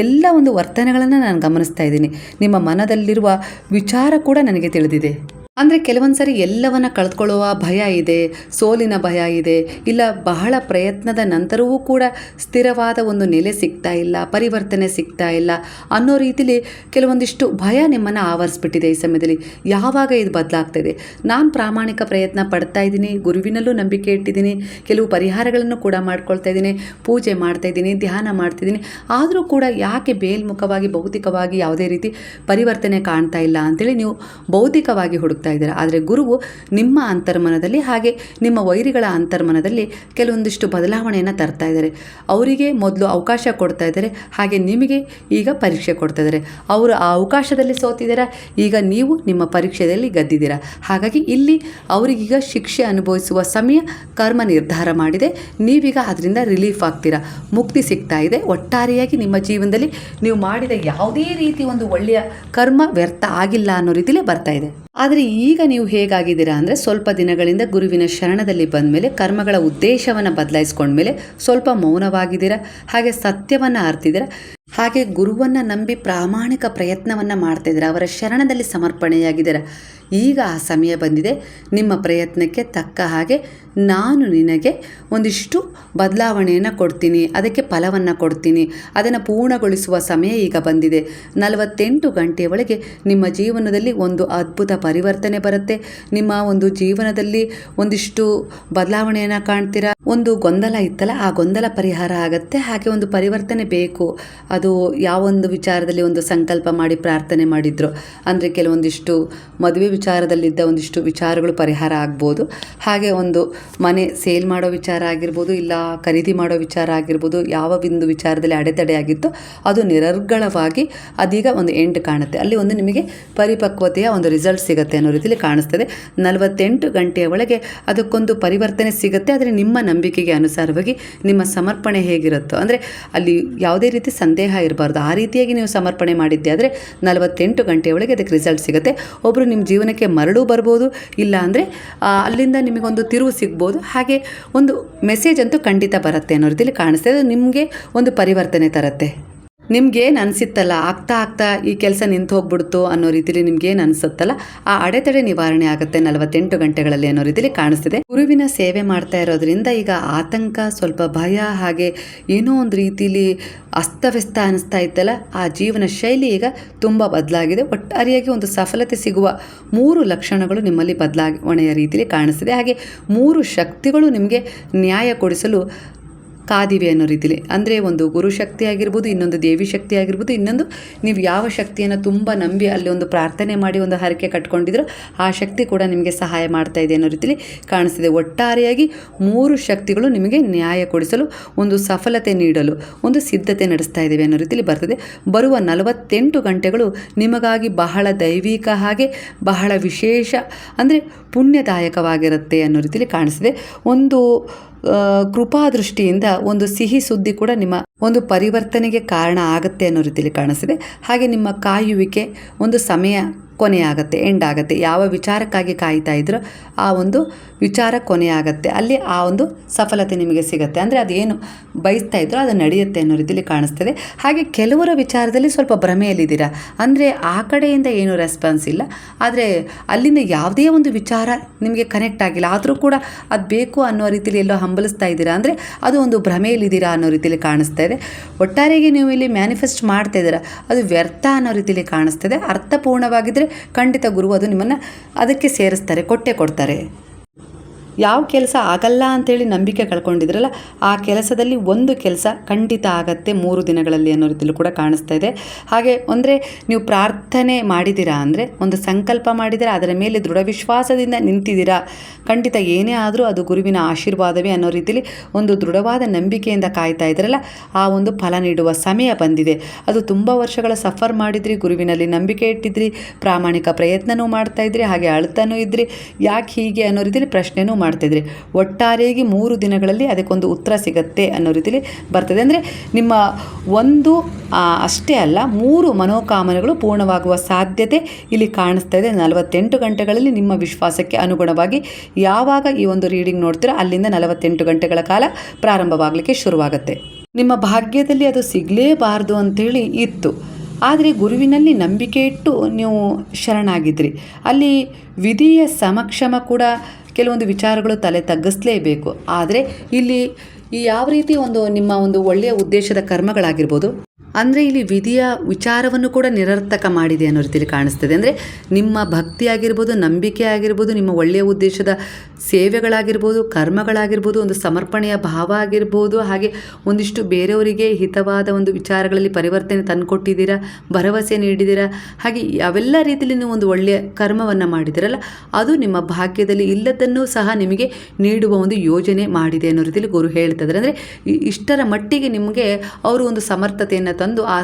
ಎಲ್ಲ ಒಂದು ವರ್ತನೆಗಳನ್ನು ನಾನು ಗಮನಿಸ್ತಾ ಇದ್ದೀನಿ. ನಿಮ್ಮ ಮನದಲ್ಲಿರುವ ವಿಚಾರ ಕೂಡ ನನಗೆ ತಿಳಿದಿದೆ. ಅಂದರೆ ಕೆಲವೊಂದು ಸರಿ ಎಲ್ಲವನ್ನು ಕಳೆದುಕೊಳ್ಳುವ ಭಯ ಇದೆ, ಸೋಲಿನ ಭಯ ಇದೆ, ಇಲ್ಲ ಬಹಳ ಪ್ರಯತ್ನದ ನಂತರವೂ ಕೂಡ ಸ್ಥಿರವಾದ ಒಂದು ನೆಲೆ ಸಿಗ್ತಾ ಇಲ್ಲ, ಪರಿವರ್ತನೆ ಸಿಗ್ತಾ ಇಲ್ಲ ಅನ್ನೋ ರೀತಿಲಿ ಕೆಲವೊಂದಿಷ್ಟು ಭಯ ನಿಮ್ಮನ್ನು ಆವರಿಸ್ಬಿಟ್ಟಿದೆ. ಈ ಸಮಯದಲ್ಲಿ ಯಾವಾಗ ಇದು ಬದಲಾಗ್ತಾಯಿದೆ? ನಾನು ಪ್ರಾಮಾಣಿಕ ಪ್ರಯತ್ನ ಪಡ್ತಾ ಇದ್ದೀನಿ, ಗುರುವಿನಲ್ಲೂ ನಂಬಿಕೆ ಇಟ್ಟಿದ್ದೀನಿ, ಕೆಲವು ಪರಿಹಾರಗಳನ್ನು ಕೂಡ ಮಾಡ್ಕೊಳ್ತಾ ಇದ್ದೀನಿ, ಪೂಜೆ ಮಾಡ್ತಾ ಇದ್ದೀನಿ, ಧ್ಯಾನ ಮಾಡ್ತಿದ್ದೀನಿ, ಆದರೂ ಕೂಡ ಯಾಕೆ ಮೇಲ್ಮುಖವಾಗಿ ಭೌತಿಕವಾಗಿ ಯಾವುದೇ ರೀತಿ ಪರಿವರ್ತನೆ ಕಾಣ್ತಾ ಇಲ್ಲ ಅಂತೇಳಿ ನೀವು ಭೌತಿಕವಾಗಿ ಹುಡುಕ್ತಾ ಇದ್ದೀರಾ. ಆದರೆ ಗುರುವು ನಿಮ್ಮ ಅಂತರ್ಮನದಲ್ಲಿ ಹಾಗೆ ನಿಮ್ಮ ವೈರಿಗಳ ಅಂತರ್ಮನದಲ್ಲಿ ಕೆಲವೊಂದಿಷ್ಟು ಬದಲಾವಣೆಯನ್ನು ತರ್ತಾ ಇದ್ದಾರೆ. ಅವರಿಗೆ ಮೊದಲು ಅವಕಾಶ ಕೊಡ್ತಾ ಇದ್ದಾರೆ, ಹಾಗೆ ನಿಮಗೆ ಈಗ ಪರೀಕ್ಷೆ ಕೊಡ್ತಾ ಇದ್ದಾರೆ. ಅವರು ಆ ಅವಕಾಶದಲ್ಲಿ ಸೋತಿದ್ದೀರಾ, ಈಗ ನೀವು ನಿಮ್ಮ ಪರೀಕ್ಷೆಯಲ್ಲಿ ಗೆದ್ದಿದ್ದೀರಾ. ಹಾಗಾಗಿ ಇಲ್ಲಿ ಅವರಿಗೀಗ ಶಿಕ್ಷೆ ಅನುಭವಿಸುವ ಸಮಯ ಕರ್ಮ ನಿರ್ಧಾರ ಮಾಡಿದೆ. ನೀವೀಗ ಅದರಿಂದ ರಿಲೀಫ್ ಆಗ್ತೀರಾ, ಮುಕ್ತಿ ಸಿಗ್ತಾ ಇದೆ. ಒಟ್ಟಾರೆಯಾಗಿ ನಿಮ್ಮ ಜೀವನದಲ್ಲಿ ನೀವು ಮಾಡಿದ ಯಾವುದೇ ರೀತಿ ಒಂದು ಒಳ್ಳೆಯ ಕರ್ಮ ವ್ಯರ್ಥ ಆಗಿಲ್ಲ ಅನ್ನೋ ರೀತಿಲೇ ಬರ್ತಾ ಇದೆ. ಆದರೆ ಈಗ ನೀವು ಹೇಗಾಗಿದ್ದೀರಾ ಅಂದರೆ ಸ್ವಲ್ಪ ದಿನಗಳಿಂದ ಗುರುವಿನ ಶರಣದಲ್ಲಿ ಬಂದ ಮೇಲೆ ಕರ್ಮಗಳ ಉದ್ದೇಶವನ್ನು ಬದಲಾಯಿಸ್ಕೊಂಡ್ಮೇಲೆ ಸ್ವಲ್ಪ ಮೌನವಾಗಿದ್ದೀರಾ, ಹಾಗೆ ಸತ್ಯವನ್ನು ಅರ್ತಿದ್ದೀರಾ, ಹಾಗೆ ಗುರುವನ್ನು ನಂಬಿ ಪ್ರಾಮಾಣಿಕ ಪ್ರಯತ್ನವನ್ನು ಮಾಡ್ತಾಯಿದ್ದೀರಾ, ಅವರ ಶರಣದಲ್ಲಿ ಸಮರ್ಪಣೆಯಾಗಿದ್ದೀರಾ. ಈಗ ಆ ಸಮಯ ಬಂದಿದೆ. ನಿಮ್ಮ ಪ್ರಯತ್ನಕ್ಕೆ ತಕ್ಕ ಹಾಗೆ ನಾನು ನಿನಗೆ ಒಂದಿಷ್ಟು ಬದಲಾವಣೆಯನ್ನು ಕೊಡ್ತೀನಿ, ಅದಕ್ಕೆ ಫಲವನ್ನು ಕೊಡ್ತೀನಿ, ಅದನ್ನು ಪೂರ್ಣಗೊಳಿಸುವ ಸಮಯ ಈಗ ಬಂದಿದೆ. 48 ಗಂಟೆಯ ಒಳಗೆ ನಿಮ್ಮ ಜೀವನದಲ್ಲಿ ಒಂದು ಅದ್ಭುತ ಪರಿವರ್ತನೆ ಬರುತ್ತೆ. ನಿಮ್ಮ ಒಂದು ಜೀವನದಲ್ಲಿ ಒಂದಿಷ್ಟು ಬದಲಾವಣೆಯನ್ನು ಕಾಣ್ತೀರಾ. ಒಂದು ಗೊಂದಲ ಇತ್ತಲ್ಲ, ಆ ಗೊಂದಲ ಪರಿಹಾರ ಆಗುತ್ತೆ. ಹಾಗೆ ಒಂದು ಪರಿವರ್ತನೆ ಬೇಕು. ಅದು ಯಾವೊಂದು ವಿಚಾರದಲ್ಲಿ ಒಂದು ಸಂಕಲ್ಪ ಮಾಡಿ ಪ್ರಾರ್ಥನೆ ಮಾಡಿದ್ರು ಅಂದರೆ ಕೆಲವೊಂದಿಷ್ಟು ಮದುವೆ ವಿಚಾರದಲ್ಲಿದ್ದ ಒಂದಿಷ್ಟು ವಿಚಾರಗಳು ಪರಿಹಾರ ಆಗ್ಬೋದು. ಹಾಗೆ ಒಂದು ಮನೆ ಸೇಲ್ ಮಾಡೋ ವಿಚಾರ ಆಗಿರ್ಬೋದು, ಇಲ್ಲ ಖರೀದಿ ಮಾಡೋ ವಿಚಾರ ಆಗಿರ್ಬೋದು, ಯಾವ ಒಂದು ವಿಚಾರದಲ್ಲಿ ಅಡೆತಡೆ ಆಗಿತ್ತು ಅದು ನಿರರ್ಗಳವಾಗಿ ಅದೀಗ ಒಂದು ಎಂಡ್ ಕಾಣುತ್ತೆ. ಅಲ್ಲಿ ಒಂದು ನಿಮಗೆ ಪರಿಪಕ್ವತೆಯ ಒಂದು ರಿಸಲ್ಟ್ ಸಿಗುತ್ತೆ ಅನ್ನೋ ರೀತಿಯಲ್ಲಿ ಕಾಣಿಸ್ತದೆ. 48 ಗಂಟೆಯ ಒಳಗೆ ಅದಕ್ಕೊಂದು ಪರಿವರ್ತನೆ ಸಿಗುತ್ತೆ. ಆದರೆ ನಿಮ್ಮ ನಂಬಿಕೆಗೆ ಅನುಸಾರವಾಗಿ ನಿಮ್ಮ ಸಮರ್ಪಣೆ ಹೇಗಿರುತ್ತೋ ಅಂದರೆ ಅಲ್ಲಿ ಯಾವುದೇ ರೀತಿ ಸಂದೇಹ ಸ್ನೇಹ ಇರಬಾರ್ದು. ಆ ರೀತಿಯಾಗಿ ನೀವು ಸಮರ್ಪಣೆ ಮಾಡಿದ್ದೆ ಆದರೆ 48 ಗಂಟೆಯೊಳಗೆ ಅದಕ್ಕೆ ರಿಸಲ್ಟ್ ಸಿಗುತ್ತೆ. ಒಬ್ಬರು ನಿಮ್ಮ ಜೀವನಕ್ಕೆ ಮರಳು ಬರ್ಬೋದು, ಇಲ್ಲ ಅಂದರೆ ಅಲ್ಲಿಂದ ನಿಮಗೊಂದು ತಿರುವು ಸಿಗ್ಬೋದು. ಹಾಗೆ ಒಂದು ಮೆಸೇಜ್ ಅಂತೂ ಖಂಡಿತ ಬರುತ್ತೆ ಅನ್ನೋ ರೀತಿಯಲ್ಲಿ ಕಾಣಿಸ್ತದೆ. ಅದು ನಿಮಗೆ ಒಂದು ಪರಿವರ್ತನೆ ತರುತ್ತೆ. ನಿಮ್ಗೇನು ಅನಿಸುತ್ತಲ್ಲ, ಆಗ್ತಾ ಈ ಕೆಲಸ ನಿಂತು ಹೋಗ್ಬಿಡ್ತು ಅನ್ನೋ ರೀತಿಯಲ್ಲಿ ನಿಮ್ಗೇನು ಅನಿಸುತ್ತಲ್ಲ, ಆ ಅಡೆತಡೆ ನಿವಾರಣೆ ಆಗುತ್ತೆ 48 ಗಂಟೆಗಳಲ್ಲಿ ಅನ್ನೋ ರೀತಿಯಲ್ಲಿ ಕಾಣಿಸ್ತಿದೆ. ಗುರುವಿನ ಸೇವೆ ಮಾಡ್ತಾ ಇರೋದ್ರಿಂದ ಈಗ ಆತಂಕ, ಸ್ವಲ್ಪ ಭಯ, ಹಾಗೆ ಏನೋ ಒಂದು ರೀತಿಲಿ ಅಸ್ತವ್ಯಸ್ತ ಅನಿಸ್ತಾ ಇತ್ತಲ್ಲ, ಆ ಜೀವನ ಶೈಲಿ ಈಗ ತುಂಬ ಬದಲಾಗಿದೆ. ಒಟ್ಟಾರೆಯಾಗಿ ಒಂದು ಸಫಲತೆ ಸಿಗುವ 3 ಲಕ್ಷಣಗಳು ನಿಮ್ಮಲ್ಲಿ ಬದಲಾವಣೆಯ ರೀತಿಯಲ್ಲಿ ಕಾಣಿಸ್ತಿದೆ. ಹಾಗೆ 3 ಶಕ್ತಿಗಳು ನಿಮಗೆ ನ್ಯಾಯ ಕೊಡಿಸಲು ಕಾದಿವೆ ಅನ್ನೋ ರೀತಿಲಿ. ಅಂದರೆ ಒಂದು ಗುರು ಶಕ್ತಿ ಆಗಿರ್ಬೋದು, ಇನ್ನೊಂದು ದೇವಿ ಶಕ್ತಿ ಆಗಿರ್ಬೋದು, ಇನ್ನೊಂದು ನೀವು ಯಾವ ಶಕ್ತಿಯನ್ನು ತುಂಬ ನಂಬಿ ಅಲ್ಲಿ ಒಂದು ಪ್ರಾರ್ಥನೆ ಮಾಡಿ ಒಂದು ಹರಕೆ ಕಟ್ಕೊಂಡಿದ್ರು ಆ ಶಕ್ತಿ ಕೂಡ ನಿಮಗೆ ಸಹಾಯ ಮಾಡ್ತಾ ಇದೆ ಅನ್ನೋ ರೀತಿಲಿ ಕಾಣಿಸ್ತಿದೆ. ಒಟ್ಟಾರೆಯಾಗಿ 3 ಶಕ್ತಿಗಳು ನಿಮಗೆ ನ್ಯಾಯ ಕೊಡಿಸಲು, ಒಂದು ಸಫಲತೆ ನೀಡಲು ಒಂದು ಸಿದ್ಧತೆ ನಡೆಸ್ತಾ ಇದ್ದೇವೆ ಅನ್ನೋ ರೀತಿಲಿ ಬರ್ತದೆ. ಬರುವ 48 ಗಂಟೆಗಳು ನಿಮಗಾಗಿ ಬಹಳ ದೈವಿಕ, ಹಾಗೆ ಬಹಳ ವಿಶೇಷ, ಅಂದರೆ ಪುಣ್ಯದಾಯಕವಾಗಿರುತ್ತೆ ಅನ್ನೋ ರೀತಿಲಿ ಕಾಣಿಸ್ತಿದೆ. ಒಂದು ಕೃಪಾದೃಷ್ಟಿಯಿಂದ ಒಂದು ಸಿಹಿ ಸುದ್ದಿ ಕೂಡ ನಿಮ್ಮ ಒಂದು ಪರಿವರ್ತನೆಗೆ ಕಾರಣ ಆಗುತ್ತೆ ಅನ್ನೋ ರೀತಿಯಲ್ಲಿ ಕಾಣಿಸ್ತಿದೆ. ಹಾಗೆ ನಿಮ್ಮ ಕಾಯುವಿಕೆ ಒಂದು ಸಮಯ ಕೊನೆಯಾಗತ್ತೆ, ಎಂಡ್ ಆಗುತ್ತೆ. ಯಾವ ವಿಚಾರಕ್ಕಾಗಿ ಕಾಯ್ತಾ ಇದ್ರೋ ಆ ಒಂದು ವಿಚಾರ ಕೊನೆಯಾಗತ್ತೆ. ಅಲ್ಲಿ ಆ ಒಂದು ಸಫಲತೆ ನಿಮಗೆ ಸಿಗುತ್ತೆ. ಅಂದರೆ ಅದೇನು ಬಯಸ್ತಾ ಇದ್ರೋ ಅದು ನಡೆಯುತ್ತೆ ಅನ್ನೋ ರೀತಿಯಲ್ಲಿ ಕಾಣಿಸ್ತದೆ. ಹಾಗೆ ಕೆಲವರ ವಿಚಾರದಲ್ಲಿ ಸ್ವಲ್ಪ ಭ್ರಮೆಯಲ್ಲಿದ್ದೀರಾ. ಅಂದರೆ ಆ ಕಡೆಯಿಂದ ಏನು ರೆಸ್ಪಾನ್ಸ್ ಇಲ್ಲ, ಆದರೆ ಅಲ್ಲಿಂದ ಯಾವುದೇ ಒಂದು ವಿಚಾರ ನಿಮಗೆ ಕನೆಕ್ಟ್ ಆಗಿಲ್ಲ, ಆದರೂ ಕೂಡ ಅದು ಬೇಕು ಅನ್ನೋ ರೀತಿಯಲ್ಲಿ ಎಲ್ಲೋ ಹಂಬಲಿಸ್ತಾ ಇದ್ದೀರಾ. ಅಂದರೆ ಅದು ಒಂದು ಭ್ರಮೆಯಲ್ಲಿದ್ದೀರಾ ಅನ್ನೋ ರೀತಿಯಲ್ಲಿ ಕಾಣಿಸ್ತಾ ಇದೆ. ಒಟ್ಟಾರೆಯಾಗಿ ನೀವು ಇಲ್ಲಿ ಮ್ಯಾನಿಫೆಸ್ಟ್ ಮಾಡ್ತಾ ಇದ್ದೀರಾ, ಅದು ವ್ಯರ್ಥ ಅನ್ನೋ ರೀತಿಯಲ್ಲಿ ಕಾಣಿಸ್ತದೆ. ಅರ್ಥಪೂರ್ಣವಾಗಿದ್ದರೆ ಖಂಡಿತ ಗುರು ಅದು ನಿಮ್ಮನ್ನು ಅದಕ್ಕೆ ಸೇರಿಸ್ತಾರೆ, ಕೊಡ್ತಾರೆ. ಯಾವ ಕೆಲಸ ಆಗಲ್ಲ ಅಂತೇಳಿ ನಂಬಿಕೆ ಕಳ್ಕೊಂಡಿದ್ರಲ್ಲ, ಆ ಕೆಲಸದಲ್ಲಿ ಒಂದು ಕೆಲಸ ಖಂಡಿತ ಆಗತ್ತೆ 3 ದಿನಗಳಲ್ಲಿ ಅನ್ನೋ ರೀತಿಯಲ್ಲೂ ಕೂಡ ಕಾಣಿಸ್ತಾ ಇದೆ. ಹಾಗೆ ಅಂದರೆ ನೀವು ಪ್ರಾರ್ಥನೆ ಮಾಡಿದ್ದೀರಾ, ಅಂದರೆ ಒಂದು ಸಂಕಲ್ಪ ಮಾಡಿದ್ದೀರಾ, ಅದರ ಮೇಲೆ ದೃಢ ವಿಶ್ವಾಸದಿಂದ ನಿಂತಿದ್ದೀರಾ, ಖಂಡಿತ ಏನೇ ಆದರೂ ಅದು ಗುರುವಿನ ಆಶೀರ್ವಾದವೇ ಅನ್ನೋ ರೀತಿಯಲ್ಲಿ ಒಂದು ದೃಢವಾದ ನಂಬಿಕೆಯಿಂದ ಕಾಯ್ತಾ ಇದ್ರಲ್ಲ, ಆ ಒಂದು ಫಲ ನೀಡುವ ಸಮಯ ಬಂದಿದೆ. ಅದು ತುಂಬ ವರ್ಷಗಳ ಸಫರ್ ಮಾಡಿದ್ರಿ, ಗುರುವಿನಲ್ಲಿ ನಂಬಿಕೆ ಇಟ್ಟಿದ್ರಿ, ಪ್ರಾಮಾಣಿಕ ಪ್ರಯತ್ನನೂ ಮಾಡ್ತಾಯಿದ್ರಿ, ಹಾಗೆ ಅಳ್ತಾನೂ ಇದ್ರಿ, ಯಾಕೆ ಹೀಗೆ ಅನ್ನೋ ರೀತಿಯಲ್ಲಿ ಪ್ರಶ್ನೆನೂ ಮಾಡ್ತಿದ್ರಿ. ಒಟ್ಟಾರೆಯಾಗಿ 3 ದಿನಗಳಲ್ಲಿ ಅದಕ್ಕೊಂದು ಉತ್ತರ ಸಿಗತ್ತೆ ಅನ್ನೋ ರೀತಿಯಲ್ಲಿ ಬರ್ತದೆ. ಅಂದರೆ ನಿಮ್ಮ ಒಂದು ಅಷ್ಟೇ ಅಲ್ಲ, 3 ಮನೋಕಾಮನೆಗಳು ಪೂರ್ಣವಾಗುವ ಸಾಧ್ಯತೆ ಇಲ್ಲಿ ಕಾಣಿಸ್ತಾ ಇದೆ. 48 ಗಂಟೆಗಳಲ್ಲಿ ನಿಮ್ಮ ವಿಶ್ವಾಸಕ್ಕೆ ಅನುಗುಣವಾಗಿ ಯಾವಾಗ ಈ ಒಂದು ರೀಡಿಂಗ್ ನೋಡ್ತೀರೋ ಅಲ್ಲಿಂದ 48 ಗಂಟೆಗಳ ಕಾಲ ಪ್ರಾರಂಭವಾಗಲಿಕ್ಕೆ ಶುರುವಾಗುತ್ತೆ. ನಿಮ್ಮ ಭಾಗ್ಯದಲ್ಲಿ ಅದು ಸಿಗಲೇಬಾರ್ದು ಅಂತೇಳಿ ಇತ್ತು, ಆದರೆ ಗುರುವಿನಲ್ಲಿ ನಂಬಿಕೆ ಇಟ್ಟು ನೀವು ಶರಣಾಗಿದ್ರಿ. ಅಲ್ಲಿ ವಿಧಿಯ ಸಮಕ್ಷಮ ಕೂಡ ಕೆಲವೊಂದು ವಿಚಾರಗಳು ತಲೆ ತಗ್ಗಿಸಲೇಬೇಕು. ಆದರೆ ಇಲ್ಲಿ ಯಾವ ರೀತಿ ಒಂದು ನಿಮ್ಮ ಒಂದು ಒಳ್ಳೆಯ ಉದ್ದೇಶದ ಕರ್ಮಗಳಾಗಿರ್ಬೋದು, ಅಂದರೆ ಇಲ್ಲಿ ವಿಧಿಯ ವಿಚಾರವನ್ನು ಕೂಡ ನಿರರ್ಥಕ ಮಾಡಿದೆ ಅನ್ನೋ ರೀತಿಯಲ್ಲಿ ಕಾಣಿಸ್ತದೆ. ಅಂದರೆ ನಿಮ್ಮ ಭಕ್ತಿ ಆಗಿರ್ಬೋದು, ನಂಬಿಕೆ ಆಗಿರ್ಬೋದು, ನಿಮ್ಮ ಒಳ್ಳೆಯ ಉದ್ದೇಶದ ಸೇವೆಗಳಾಗಿರ್ಬೋದು, ಕರ್ಮಗಳಾಗಿರ್ಬೋದು, ಒಂದು ಸಮರ್ಪಣೆಯ ಭಾವ ಆಗಿರ್ಬೋದು, ಹಾಗೆ ಒಂದಿಷ್ಟು ಬೇರೆಯವರಿಗೆ ಹಿತವಾದ ಒಂದು ವಿಚಾರಗಳಲ್ಲಿ ಪರಿವರ್ತನೆ ತಂದುಕೊಟ್ಟಿದ್ದೀರಾ, ಭರವಸೆ ನೀಡಿದ್ದೀರಾ, ಹಾಗೆ ಅವೆಲ್ಲ ರೀತಿಯಲ್ಲಿ ನೀವು ಒಂದು ಒಳ್ಳೆಯ ಕರ್ಮವನ್ನು ಮಾಡಿದ್ದೀರಲ್ಲ, ಅದು ನಿಮ್ಮ ಭಾಗ್ಯದಲ್ಲಿ ಇಲ್ಲದನ್ನೂ ಸಹ ನಿಮಗೆ ನೀಡುವ ಒಂದು ಯೋಜನೆ ಮಾಡಿದೆ ಅನ್ನೋ ರೀತಿಯಲ್ಲಿ ಗುರು ಹೇಳ್ತಿದ್ದಾರೆ. ಅಂದರೆ ಇಷ್ಟರ ಮಟ್ಟಿಗೆ ನಿಮಗೆ ಅವರು ಒಂದು ಸಮರ್ಥತೆಯನ್ನು ತಂದು ಆ